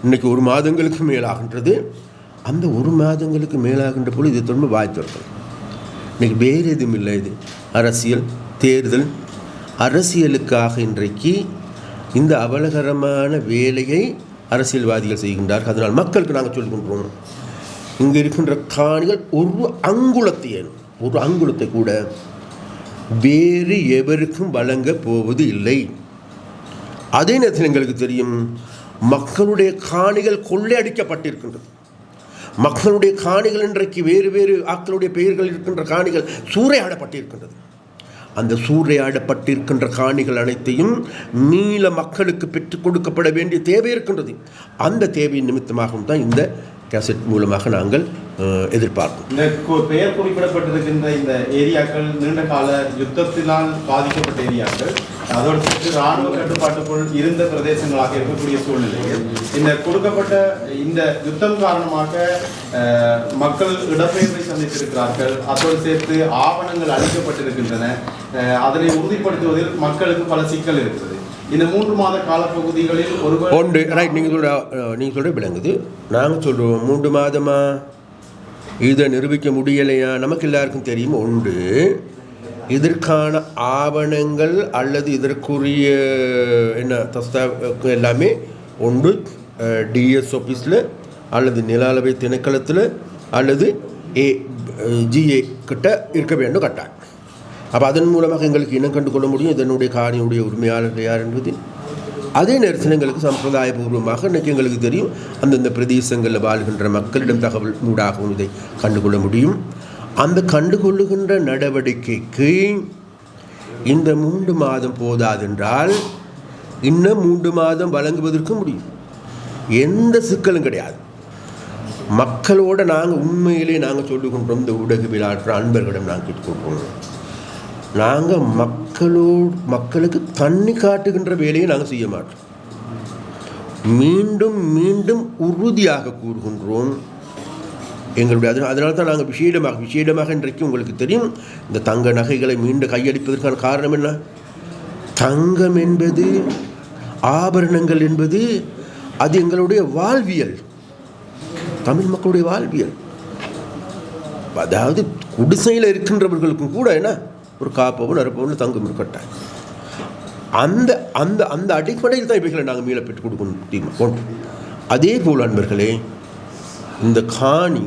இன்றைக்கு 1 மாதங்களுக்கு மேலாகின்றது. அந்த 1 மாதங்களுக்கு மேலாகின்ற பொழுது இது திரும்ப வாய்த்திருக்கிறது. இன்றைக்கி வேறு எதுவும் இல்லை. இது அரசியல் தேர்தல், அரசியலுக்காக இன்றைக்கு இந்த அவலகரமான வேலையை அரசியல்வாதிகள் செய்கின்றார்கள். அதனால் மக்களுக்கு நாங்கள் சொல்கின்றோம், இங்கே இருக்கின்ற காணிகள் ஒரு அங்குலத்தை கூட வேறு எவருக்கும் வழங்கப் போவது இல்லை. அதே நேரத்தில் எங்களுக்கு தெரியும், மக்களுடைய காணிகள் கொள்ளையடிக்கப்பட்டிருக்கின்றது. மக்களுடைய காணிகள் இன்றைக்கு வேறு ஆக்களுடைய பெயர்கள் இருக்கின்ற காணிகள் சூறையாடப்பட்டிருக்கின்றது. அந்த சூறையாடப்பட்டிருக்கின்ற காணிகள் அனைத்தையும் மீள மக்களுக்கு பெற்றுக் கொடுக்கப்பட வேண்டிய தேவை இருக்கின்றது. அந்த தேவையின் நிமித்தமாகவும் தான் இந்த கேசட் மூலமாக நாங்கள் எதிர்பார்ப்போம். இந்த பெயர் குறிப்பிடப்பட்டிருக்கின்ற இந்த ஏரியாக்கள் நீண்ட கால யுத்தத்தினால் பாதிக்கப்பட்ட ஏரியாக்கள், அதோடு சேர்த்து இராணுவ கட்டுப்பாட்டுக்குள் இருந்த பிரதேசங்களாக இருக்கக்கூடிய சூழ்நிலையில் இந்த கொடுக்கப்பட்ட இந்த யுத்தம் காரணமாக மக்கள் இடப்பெயர்வை சந்தித்திருக்கிறார்கள். அதோடு சேர்த்து ஆவணங்கள் அளிக்கப்பட்டிருக்கின்றன. அதனை உறுதிப்படுத்துவதில் மக்களுக்கு பல சிக்கல் இருக்கிறது. இந்த 3 மாத காலப்பகுதிகளில் ஒன்று ரைட் நீங்கள் சொல்கிற விளங்குது. நாங்கள் சொல்கிறோம் 3 மாதமா இதை நிரூபிக்க முடியலையா, நமக்கு எல்லாருக்கும் தெரியும். ஒன்று, இதற்கான ஆவணங்கள் அல்லது இதற்குரிய எல்லாமே ஒன்று டிஎஸ் ஆஃபீஸில் அல்லது நில அளவை திணைக்களத்தில் அல்லது ஜிஏ கிட்ட இருக்க வேண்டும் கட்டாயம். அப்போ அதன் மூலமாக எங்களுக்கு இனம் கண்டு கொள்ள முடியும் இதனுடைய காணியுடைய உரிமையாளர்கள் யார் என்பது. அதே நேரத்தில் எங்களுக்கு சம்பிரதாயபூர்வமாக இன்றைக்கி எங்களுக்கு தெரியும், அந்தந்த பிரதேசங்களில் வாழ்கின்ற மக்களிடம் தகவல் ஊடாகவும் இதை கண்டுகொள்ள முடியும். அந்த கண்டுகொள்ளுகின்ற நடவடிக்கைக்கு இந்த 3 மாதம் போதாதென்றால் இன்னும் 3 மாதம் வழங்குவதற்கு முடியும். எந்த சிக்கலும் கிடையாது. மக்களோடு நாங்கள் உண்மையிலே நாங்கள் சொல்லுகின்றோம், இந்த ஊடகவியலாளர் அன்பர்களிடம் நாங்கள் கேட்டுக்கொள்கிறோம், நாங்கள் மக்களுக்கு தண்ணி காட்டுகின்ற வேலையை நாங்கள் செய்ய மாட்டோம். மீண்டும் மீண்டும் உறுதியாக கூறுகின்றோம் எங்களுடைய அதனால தான் நாங்கள் விசேடமாக இன்றைக்கு உங்களுக்கு தெரியும், இந்த தங்க நகைகளை மீண்டும் கையளிப்பதற்கான காரணம் என்ன? தங்கம் என்பது, ஆபரணங்கள் என்பது அது எங்களுடைய வாழ்வியல், தமிழ் மக்களுடைய வாழ்வியல். அதாவது குடிசையில் இருக்கின்றவர்களுக்கும் கூட என்ன ஒரு காப்பவன் அறுப்பவன் தங்கம் இருக்கட்டாய். அந்த அந்த அந்த அடிப்படையில் தான் இவைகளை நாங்கள் மீள பெற்றுக் கொடுக்கணும். அதே போல் அன்பர்களே, இந்த காணி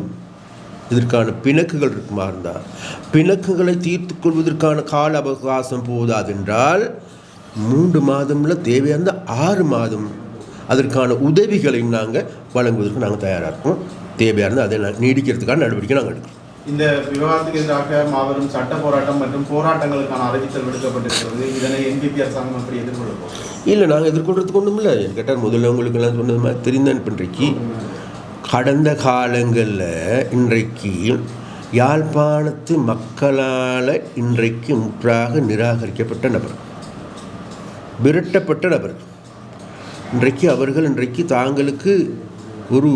இதற்கான பிணக்குகள் இருக்குமா இருந்தால் பிணக்குகளை தீர்த்து கொள்வதற்கான கால அவகாசம் போதாதென்றால் 3 மாதம்ல தேவையான 6 மாதம் அதற்கான உதவிகளையும் நாங்கள் வழங்குவதற்கு நாங்கள் தயாராக இருக்கோம். தேவையானது அதை நீடிக்கிறதுக்கான நடவடிக்கை நாங்கள் எடுக்கிறோம். இந்த விவகாரத்துக்கு எதிராக மாபெரும் சட்ட போராட்டம் மற்றும் போராட்டங்களுக்கான அறிவித்தல் விடுக்கப்பட்டிருக்கிறது. இதனை NPP அரசாங்கம் எப்படி எதிர்கொள்ளும்? இல்லை, நாங்கள் எதிர்கொள்றதுக்கு ஒன்றும் இல்லை. கேட்டால் முதல்ல உங்களுக்கு எல்லாம் சொன்னது மாதிரி தெரிந்தான். இன்றைக்கு கடந்த காலங்களில் இன்றைக்கு யாழ்ப்பாணத்து மக்களால் இன்றைக்கு முற்றாக நிராகரிக்கப்பட்ட நபர், விரட்டப்பட்ட நபர், இன்றைக்கு அவர்கள் இன்றைக்கு தாங்களுக்கு ஒரு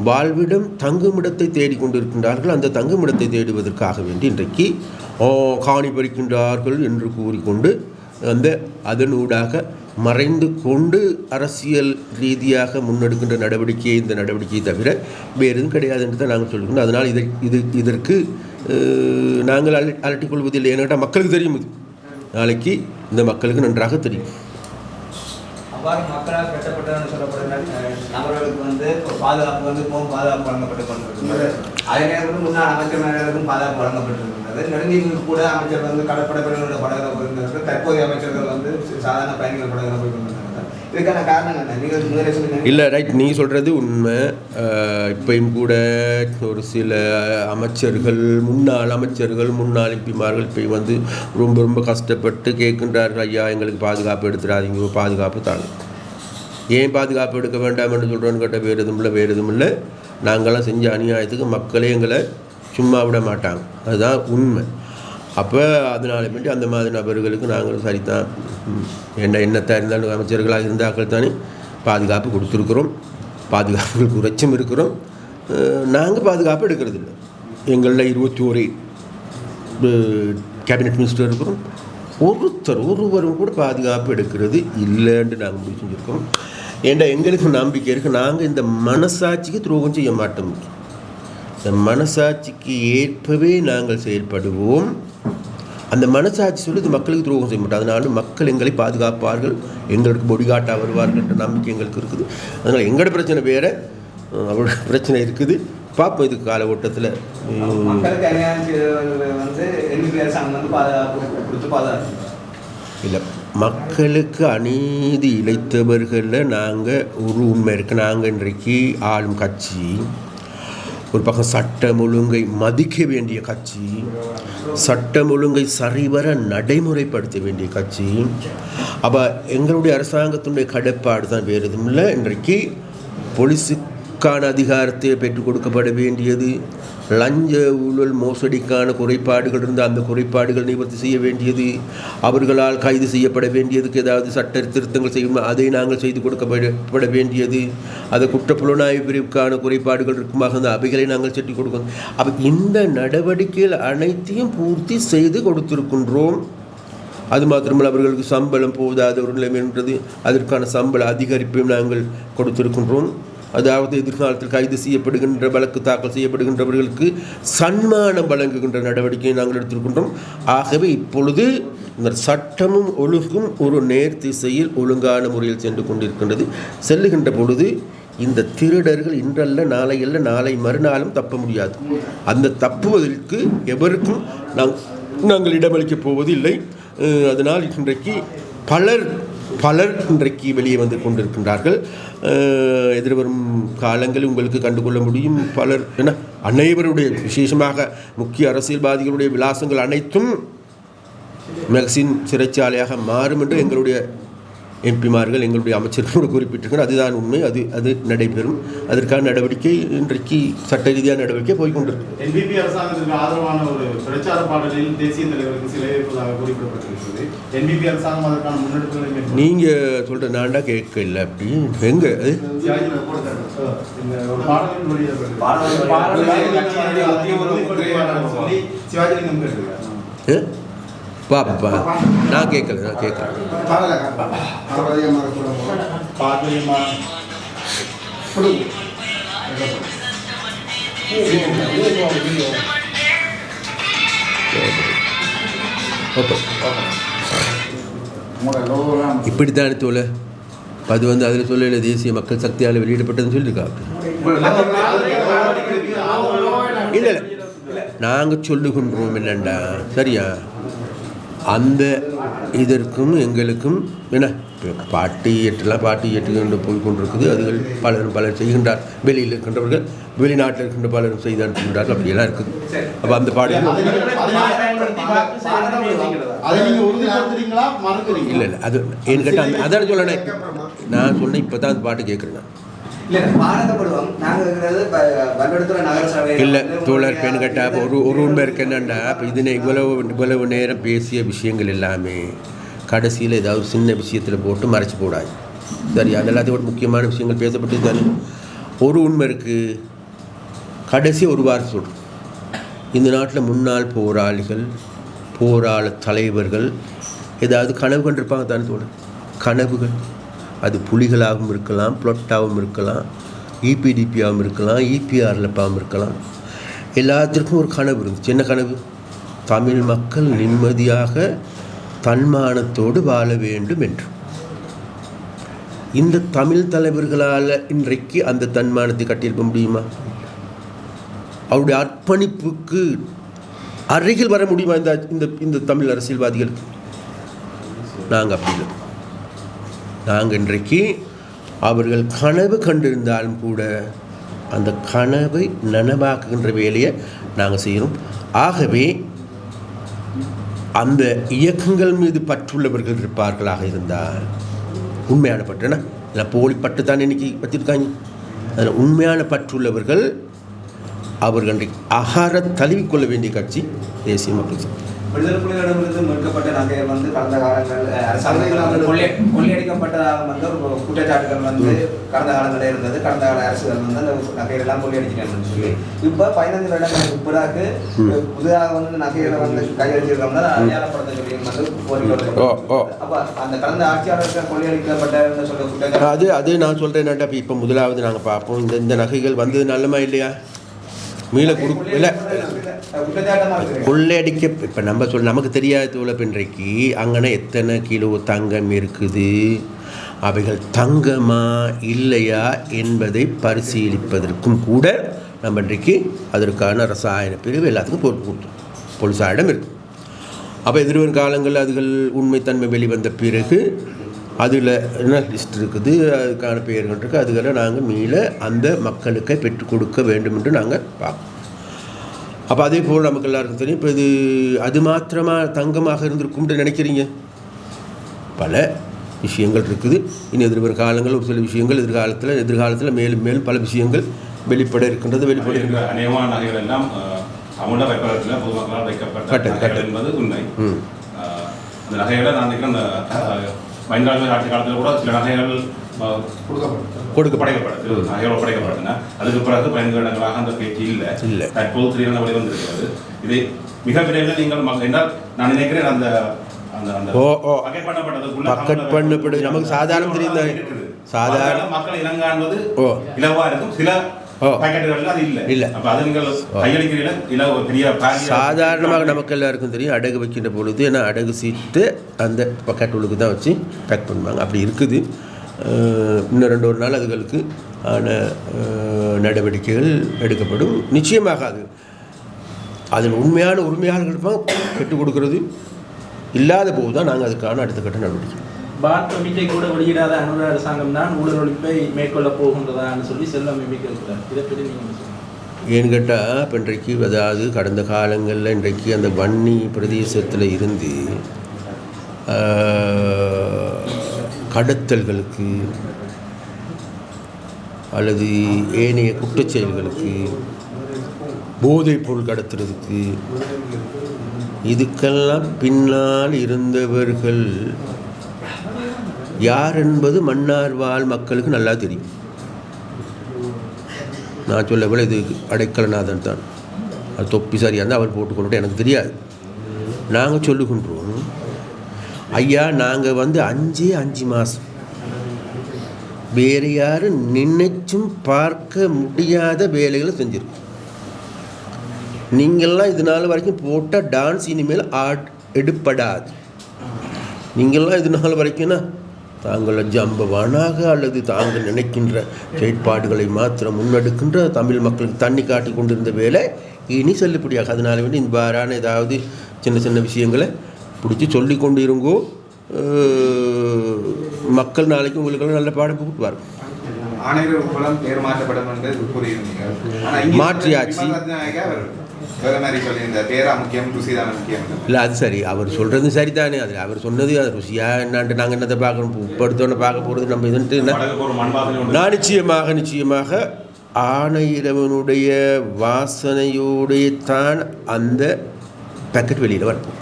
வாழ்விடம் தங்குமிடத்தை தேடிக்கொண்டிருக்கின்றார்கள். அந்த தங்குமிடத்தை தேடுவதற்காக வேண்டி இன்றைக்கு காணி பறிக்கின்றார்கள் என்று கூறிக்கொண்டு அதனூடாக மறைந்து கொண்டு அரசியல் ரீதியாக முன்னெடுக்கின்ற நடவடிக்கையை இந்த நடவடிக்கையை தவிர வேறு எதுவும் கிடையாது என்று தான் நாங்கள் சொல்லிக்கொண்டு, அதனால் இதற்கு நாங்கள் அலட்டிக்கொள்வதில்லை. ஏன்னா மக்களுக்கு தெரியும், இது நாளைக்கு இந்த மக்களுக்கு நன்றாக தெரியும். அவ்வாறு மக்களால் கட்டப்பட்டதுன்னு சொல்லப்படுகிற நபர்களுக்கு பாதுகாப்பு பாதுகாப்பு வழங்கப்பட்டு கொண்டிருக்கிறது. அதே நேரத்தில் முன்னாள் அமைச்சர்களுக்கும் பாதுகாப்பு வழங்கப்பட்டிருக்கின்றது. நெடுந்தீவுக்கு கூட அமைச்சர் கடற்படை பிரிவினரோட படகுல போயிருந்தார்கள். தற்போதைய அமைச்சர்கள் சாதாரண பயணிகள் படகுல போய் கொண்டிருக்கிறார்கள். இதுக்கான காரணம் என்ன? நீங்கள் முதலே சொல்லுங்கள். இல்லை, ரைட், நீங்கள் சொல்கிறது உண்மை. இப்பயும் கூட ஒரு சில அமைச்சர்கள், முன்னாள் அமைச்சர்கள், முன்னாள் எம்பிமார்கள் இப்போ ரொம்ப ரொம்ப கஷ்டப்பட்டு கேட்கின்றார்கள், ஐயா எங்களுக்கு பாதுகாப்பு எடுத்துடாதீங்க, பாதுகாப்பு தாங்க. ஏன் பாதுகாப்பு எடுக்க வேண்டாம் என்று சொல்கிறோன்னு கேட்டால் வேறு எதுவும் இல்லை. நாங்களாம் செஞ்ச அநியாயத்துக்கு மக்களே எங்களை சும்மா விட மாட்டாங்க. அதுதான் உண்மை. அப்போ அதனால வேண்டி அந்த மாதிரி நபர்களுக்கு நாங்கள் சரிதான் என்னத்தான் இருந்தாலும் அமைச்சர்களாக இருந்தாக்கள் தானே பாதுகாப்பு கொடுத்துருக்குறோம். பாதுகாப்பு குறைச்சும் இருக்கிறோம். நாங்கள் பாதுகாப்பு எடுக்கிறது இல்லை. எங்களில் 21 கேபினட் மினிஸ்டர் இருக்கிறோம். ஒருவரும் கூட பாதுகாப்பு எடுக்கிறது இல்லைன்னு நாங்கள் முடிவு செஞ்சுருக்கோம். ஏன்னா எங்களுக்கு நம்பிக்கை இருக்குது, நாங்கள் இந்த மனசாட்சிக்கு துரோகம் செய்ய மாட்டோம். இந்த மனசாட்சிக்கு ஏற்பவே நாங்கள் செயல்படுவோம். அந்த மனசாட்சி சொல்லி இது மக்களுக்கு துரோகம் செய்ய மாட்டோம். அதனால மக்கள் எங்களை பாதுகாப்பார்கள், எங்களுக்கு பொடிகாட்டாக வருவார்கள் என்ற நம்பிக்கை எங்களுக்கு இருக்குது. அதனால் எங்களோட பிரச்சனை வேறு, அவரோட பிரச்சனை இருக்குது. பார்ப்போம் இதுக்கு கால ஓட்டத்தில். இல்லை, மக்களுக்கு அநீதி இழைத்தவர்களில் நாங்கள் ஒரு உண்மை இருக்குது. நாங்கள் இன்றைக்கு ஆளும் கட்சி, ஒரு பக்கம் சட்டம் ஒழுங்கை மதிக்க வேண்டிய கட்சி, சட்டம் ஒழுங்கை சரிவர நடைமுறைப்படுத்த வேண்டிய கட்சி. அப்போ எங்களுடைய அரசாங்கத்தினுடைய கடப்பாடு தான், வேறு எதுவும் இல்லை. இன்றைக்கு போலீஸுக்கான அதிகாரத்தை பெற்றுக் கொடுக்கப்பட வேண்டியது, லஞ்ச ஊழல் மோசடிக்கான குறைபாடுகள் இருந்தால் அந்த குறைபாடுகள் நிவர்த்தி செய்ய வேண்டியது, அவர்களால் கைது செய்யப்பட வேண்டியதுக்கு ஏதாவது சட்ட திருத்தங்கள் செய்யும் அதை நாங்கள் செய்து கொடுக்கப்பட வேண்டியது, அதை குற்றப்புலனாய்வு பிரிவுக்கான குறைபாடுகள் இருக்குமாக அந்த அவைகளை நாங்கள் செட்டி கொடுக்கணும். அப்போ இந்த நடவடிக்கைகள் அனைத்தையும் பூர்த்தி செய்து கொடுத்திருக்கின்றோம். அது மாத்திரமல்ல, அவர்களுக்கு சம்பளம் போதாத ஒரு நிலைமைன்றது, அதற்கான சம்பள அதிகரிப்பையும் நாங்கள் கொடுத்திருக்கின்றோம். அதாவது எதிர்காலத்தில் கைது செய்யப்படுகின்ற, வழக்கு தாக்கல் செய்யப்படுகின்றவர்களுக்கு சன்மானம் வழங்குகின்ற நடவடிக்கையை நாங்கள் எடுத்திருக்கின்றோம். ஆகவே இப்பொழுது இந்த சட்டமும் ஒழுங்கும் ஒரு நேர் திசையில் ஒழுங்கான முறையில் சென்று கொண்டிருக்கின்றது. செல்லுகின்ற பொழுது இந்த திருடர்கள் இன்றல்ல நாளையல்ல நாளை மறுநாளும் தப்ப முடியாது. அந்த தப்புவதற்கு எவருக்கும் நாங்கள் இடமளிக்கப் போவதில்லை. அதனால் இன்றைக்கு பலர் இன்றைக்கு வெளியே வந்து கொண்டிருக்கின்றார்கள். எதிர்வரும் காலங்களில் உங்களுக்கு கண்டுகொள்ள முடியும். பலர் என அனைவருடைய, விசேஷமாக முக்கிய அரசியல்வாதிகளுடைய விலாசங்கள் அனைத்தும் மேக்சின் சிறைச்சாலையாக மாறும் என்று எங்களுடைய எம்பிமார்கள், எங்களுடைய அமைச்சர்களோடு குறிப்பிட்டிருக்கிறார். அதுதான் உண்மை. அது நடைபெறும். அதற்கான நடவடிக்கை இன்றைக்கு சட்ட ரீதியான நடவடிக்கை போய்கொண்டிருக்கு. NPP அரசாங்கத்திற்கு ஆதரவான ஒரு பிரச்சார பாடலில் தேசிய தலைவருக்கு சிலை வைப்பதாக குறிப்பிடப்பட்டிருக்கிறது. NPP அரசாங்கம் அதற்கான முன்னெடுப்புகளை நீங்கள் சொல்கிற நான்டா கேட்க இல்லை. அப்படி எங்கே அது பாப்பா நான் கேட்கல. ஓகே. இப்படித்தானே தோலை அது வந்து அதில் சொல்லல தேசிய மக்கள் சக்தியால் வெளியிடப்பட்டதுன்னு சொல்லியிருக்காங்க. இல்லை நாங்கள் சொல்லுகின்றோம் என்னண்டா சரியா அந்த இதற்கும் எங்களுக்கும் என்ன பாட்டு இயற்றுகின்ற போய் கொண்டிருக்குது. அதுகள் பலர் செய்கின்றார். வெளியில் இருக்கின்றவர்கள் வெளிநாட்டில் இருக்கின்ற பலரும் செய்து அனுப்புகின்றார்கள். அப்படியெல்லாம் இருக்குது. அப்போ அந்த பாடல் இல்லை அது ஏன்னு கேட்டால் அதான் சொல்லணேன். நான் சொன்னேன் இப்போ தான் அந்த பாட்டு கேட்குறேன். இல்லை தோழர் பெண் கேட்டால் ஒரு உண்மை இருக்கு என்னண்டா இப்போ இதனை இவ்வளவு நேரம் பேசிய விஷயங்கள் எல்லாமே கடைசியில் ஏதாவது சின்ன விஷயத்தில் போட்டு மறைச்சி போடாது. சரி அது எல்லாத்தையும் முக்கியமான விஷயங்கள் பேசப்பட்டு தானே. ஒரு உண்மை இருக்குது. கடைசி ஒரு வார்த்தை சொல்கிறோம். இந்த நாட்டில் முன்னாள் போராளிகள் போராள தலைவர்கள் ஏதாவது கனவு கண்டிருப்பாங்க தானே தோழர். கனவுகள் அது புலிகளாகவும் இருக்கலாம், புளொட்டாகவும் இருக்கலாம், இபிடிபியாகவும் இருக்கலாம், இபிஆர்லப்பாகவும் இருக்கலாம். எல்லாத்திற்கும் ஒரு கனவு இருந்துச்சு. என்ன கனவு? தமிழ் மக்கள் நிம்மதியாக தன்மானத்தோடு வாழ வேண்டும் என்று. இந்த தமிழ் தலைவர்களால் இன்றைக்கு அந்த தன்மானத்தை கட்டியிருக்க முடியுமா? அவருடைய அர்ப்பணிப்புக்கு அருகில் வர முடியுமா இந்த தமிழ் அரசியல்வாதிகளுக்கு? நாங்கள் அப்படி இல்லை. நாங்கள் இன்றைக்கு அவர்கள் கனவு கண்டிருந்தாலும் கூட அந்த கனவை நனவாக்குகின்ற வேலையை நாங்கள் செய்கிறோம். ஆகவே அந்த இயக்கங்கள் மீது பற்றுள்ளவர்கள் இருப்பார்களாக இருந்தால் உண்மையான பற்றுனா இல்லை போலி பட்டு தான் இன்றைக்கி வச்சுருக்காங்க. அதில் உண்மையான பற்றுள்ளவர்கள் அவர்கள் அகார தழுவிக்கொள்ள வேண்டிய கட்சி தேசிய மக்கள் சக்தி. விடுதலை புலிகளிடமிருந்து மீட்கப்பட்ட நகைகள் வந்து கடந்த காலங்கள் அரசாங்கங்கள் கொள்ளையடிக்கப்பட்டதாக வந்து ஒரு குற்றச்சாட்டுகள் வந்து கடந்த காலங்களில் இருந்தது. கடந்த கால அரசுகள் வந்து அந்த நகைகள் எல்லாம் கொள்ளையடிக்கிறாங்கன்னு சொல்லி இப்போ 15 வருடங்களுக்கு பிறகு புதிதாக வந்து நகைகளை வந்து கையெழுத்திருக்கோம்னா அடையாளப்படுத்த சொல்லி வந்து கோரிக்கை. அப்போ அந்த கடந்த ஆட்சியாளர்கள் கொள்ளையடிக்கப்பட்ட சொல்ற குற்றச்சாட்டு அது நான் சொல்கிறேன்னாட்டா இப்போ முதலாவது நாங்கள் பார்ப்போம் இந்த நகைகள் வந்தது நல்லமா இல்லையா மீள கொடுக்கல கொள்ளையடிக்க. இப்போ நமக்கு தெரியாத உள்ள இன்றைக்கு அங்கே எத்தனை கிலோ தங்கம் இருக்குது, அவைகள் தங்கமா இல்லையா என்பதை பரிசீலிப்பதற்கும் கூட நம்ம இன்றைக்கு அதற்கான ரசாயன பிரிவு எல்லாத்துக்கும் பொறுப்பு கொடுத்தோம். போலீஸாரிடம் இருக்குது. அப்போ எதிர்வரும் காலங்களில் அதுகள் உண்மைத்தன்மை வெளிவந்த பிறகு அதில் என்ன லிஸ்ட் இருக்குது, அதுக்கான பெயர்கள் இருக்குது. அதுகளை நாங்கள் மீள அந்த மக்களுக்கு பெற்றுக் கொடுக்க வேண்டும் என்று நாங்கள் பார்ப்போம். அப்போ அதே போல் நமக்கு எல்லாருக்கும் தெரியும். இப்போ இது அது மாத்திரமாக தங்கமாக இருந்திருக்கும்னு நினைக்கிறீங்க? பல விஷயங்கள் இருக்குது. இனி எதிர்வரும் காலங்கள் ஒரு சில விஷயங்கள் எதிர்காலத்தில் மேலும் மேலும் பல விஷயங்கள் வெளிப்பட இருக்கின்றது. அநேகமான நகைகள் எல்லாம் தமிழக வைப்பகத்தில் பொதுமக்களால் வைக்கப்பட்ட என்பது உண்மை. அந்த நகைகளை நான் நினைக்கிறேன் மஹிந்த ஆட்சி காலத்தில் கூட சில நகைகள் படைக்கப்பட்டன. அதுக்கு பிறகு 15 வருடங்களாக அந்த பேச்சு இல்லை. தற்போது திடீரென வெளிவந்திருக்கிறது. இதை மிக விரைவில் நீங்கள் என்றால் நான் நினைக்கிறேன் அந்த பண்ணப்பட்டது நமக்கு சாதாரண தெரியுது. சாதாரண மக்கள் இனங்காண்பது இலவா இருக்கும். சில சாதாரணமாக நமக்கு எல்லாருக்கும் தெரியும். அடகு வைக்கின்ற பொழுது ஏன்னா அடகு சீட்டு அந்த பக்கெட்டுகளுக்கு தான் வச்சு பேக் பண்ணுவாங்க. அப்படி இருக்குது. இன்னும் 2 நாள் அதுகளுக்கு ஆன நடவடிக்கைகள் எடுக்கப்படும். நிச்சயமாக அதில் உண்மையான உரிமையாளர்கள் இருப்பாங்க. கெட்டுக் கொடுக்கறது இல்லாத போது தான் நாங்கள் அதுக்கான அடுத்த கட்ட நடவடிக்கை. பாத் ஒழிப்பை கூட வெளியிடாத அனுர அரசாங்கம் தான் ஊழல் ஒழிப்பை மேற்கொள்ள போகின்றதான்னு சொல்லி செல்வம் எம்பிக்கிறார். இதை பற்றி நீங்கள் சொல்லுங்கள். ஏன்னு கேட்டால் இப்போ இன்றைக்கு அதாவது கடந்த காலங்களில் இன்றைக்கு அந்த வன்னி பிரதேசத்தில் இருந்து கடத்தல்களுக்கு அல்லது ஏனைய குற்றச்செயல்களுக்கு போதைப் பொருள் கடத்துறதுக்கு இதுக்கெல்லாம் பின்னால் இருந்தவர்கள் யார் என்பது மன்னார் வாழ் மக்களுக்கு நல்லா தெரியும். நான் சொல்லவில்லை இது அடைக்கலநாதன் தான். அது தொப்பி சரியாக இருந்தால் அவர் போட்டுக்கொண்டு எனக்கு தெரியாது. நாங்கள் சொல்லுகின்றோம் ஐயா நாங்கள் வந்து 5 மாதம் வேறு யாரும் நினைச்சும் பார்க்க முடியாத வேலைகளை செஞ்சுருக்கோம். நீங்கள்லாம் இது நாள் வரைக்கும் போட்ட டான்ஸ் இனிமேல் எடுப்படாது. நீங்கள்லாம் இது நாள் வரைக்கும்னா தாங்கள் ஜம்பவானாக அல்லது தாங்கள் நினைக்கின்ற செயற்பாடுகளை மாத்திரம் முன்னெடுக்கின்ற தமிழ் மக்களுக்கு தண்ணி காட்டி கொண்டிருந்த வேலை இனி செல்லுபடியாக. அதனால வேண்டி இந்த பாரான ஏதாவது சின்ன சின்ன விஷயங்களை பிடிச்சி சொல்லி கொண்டு இருங்கோ. மக்கள் நாளைக்கு உங்களுக்கு நல்ல பாடம் புகுட்டுவார். ஆணையர் மூலம் பேர் மாற்றப்படும் என்று கூறியிருந்தீங்க. மாற்றியாச்சு இல்லை, அது சரி. அவர் சொல்கிறது சரிதானே. அதில் அவர் சொன்னது அது ருசியாக என்னான்ட்டு நாங்கள் என்னத்தை பார்க்கணும், இப்போ எடுத்தோன்னே பார்க்க போகிறது நம்ம இதுன்ட்டு. நான் நிச்சயமாக ஆணையிறவனுடைய வாசனையோடைய தான் அந்த பேக்கெட் வெளியில் வரப்போம்.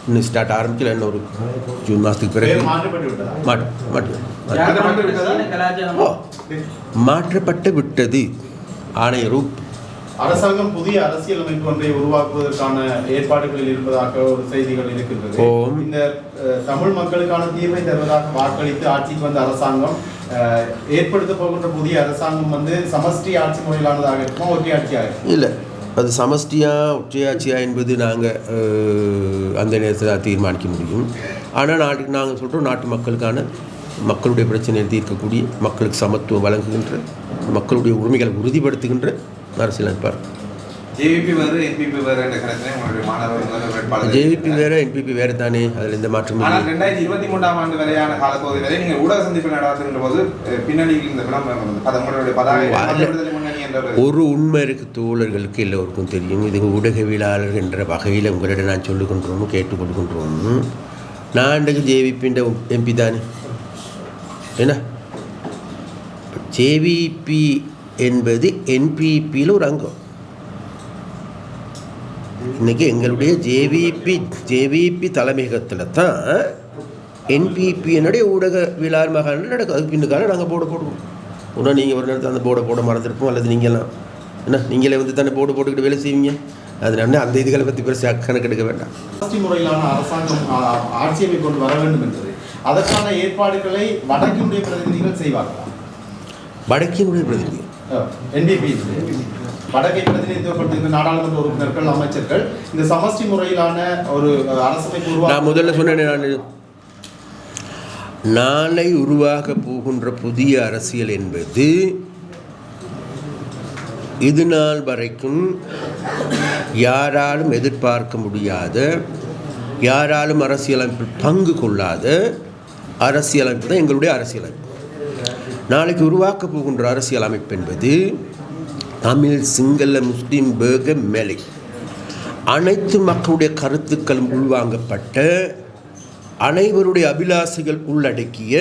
இன்னும் ஸ்டார்ட் ஆரம்பிக்கல, இன்னும் ஒரு ஜூன் மாதத்துக்கு பிறகு மாற்றப்பட்டு விட்டது ஆணையரும். அரசாங்கம் புதிய அரசியலமைப்பு ஒன்றை உருவாக்குவதற்கான ஏற்பாடுகளில் இருப்பதாக ஒரு செய்திகள் இருக்கின்றது. இந்த தமிழ் மக்களுக்கான தீர்வை தருவதாக வாக்களித்து ஆட்சிக்கு வந்த அரசாங்கம் ஏற்படுத்த போகின்ற புதிய அரசாங்கம் சமஷ்டி ஆட்சி முறையிலானதாக இருக்குமா, ஒற்றையாட்சியாக இருக்கும்? இல்லை, அது சமஷ்டியா ஒற்றையாட்சியா என்பது நாங்கள் அந்த நேரத்தில் தீர்மானிக்க முடியும். ஆனால் நாங்கள் சொல்கிறோம், நாட்டு மக்களுக்கான மக்களுடைய பிரச்சனையை தீர்க்கக்கூடிய, மக்களுக்கு சமத்துவம் வழங்குகின்ற, மக்களுடைய உரிமைகளை உறுதிப்படுத்துகின்ற அரசியலமைப்பார். ஜேவிபி வேறு என்பிபி வேறு என்ற கருத்தினை உங்களுடைய மாணவர்கள் ஜேவிபி வேறு என்பிபி வேறு தானே, அதில் எந்த மாற்றம். ஆனால் 2023ஆம் ஆண்டு வரையான காலப்பகுதி வரை நீங்கள் ஊடக சந்திப்பு நடத்துகின்ற போது பின்னணியில் இந்த ஒரு உண்மை இருக்குது, தோழர்களுக்கு எல்லோருக்கும் தெரியும். இது ஊடகவியலாளர் என்ற வகையில் உங்களிடம் நான் சொல்லிக்கொண்டோம், கேட்டுக்கொள்கின்றோம். நான் இன்றைக்கு ஜேவிபின்ற எம்பி தானே. என்ன ஜேவிபி என்பது என்பிபியில் ஒரு அங்கம். இன்றைக்கி எங்களுடைய ஜேவிபி தலைமையகத்தில் தான் என்பிபியினுடைய ஊடகவியலாளர் மகாநாடு நடக்கும். அதுக்கு பின்னுக்காக நாங்கள் போடுவோம். ஒன்றா நீங்கள் ஒரு நேரத்தில் அந்த போட மறந்துருப்போம், அல்லது நீங்கள்லாம் என்ன நீங்களே தானே போட்டுக்கிட்டு வேலை செய்வீங்க. அதனால அந்த இதுகளை பற்றி பெருசாக கணக்கெடுக்க வேண்டாம். முறையிலான அரசாங்கம் ஆட்சியை கொண்டு வர வேண்டும் என்பது, அதற்கான ஏற்பாடுகளை வடக்கினுடைய பிரதிநிதிகள் செய்வார்களா? வடக்கினுடைய பிரதிநிதி என்பிபி வடக்கை பிரதிநிதித்துவப்படுத்துகின்ற நாடாளுமன்ற உறுப்பினர்கள், அமைச்சர்கள் இந்த சமஷ்டி முறையிலான ஒரு அரசமைப்பு நான் முதல்ல சொன்னேன், நாளை உருவாக போகின்ற புதிய அரசியல் என்பது இது நாள் வரைக்கும் யாராலும் எதிர்பார்க்க முடியாத, யாராலும் அரசியலமைப்பில் பங்கு கொள்ளாத அரசியலமைப்பு தான் எங்களுடைய அரசியலமைப்பு. நாளைக்கு உருவாக்க போகின்ற அரசியலமைப்பு என்பது தமிழ், சிங்கள, முஸ்லீம், பேக, மேலை அனைத்து மக்களுடைய கருத்துக்களும் உள்வாங்கப்பட்ட, அனைவருடைய அபிலாசைகள் உள்ளடக்கிய,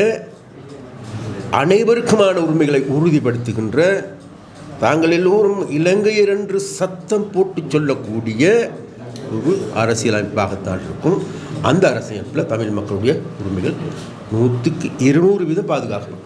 அனைவருக்குமான உரிமைகளை உறுதிப்படுத்துகின்ற, தாங்கள் எல்லோரும் இலங்கையர் என்று சத்தம் போட்டு சொல்லக்கூடிய ஒரு அரசியலமைப்பாகத்தான் இருக்கும். அந்த அரசியலமைப்பில் தமிழ் மக்களுடைய உரிமைகள் 100% பாதுகாக்கப்படும்.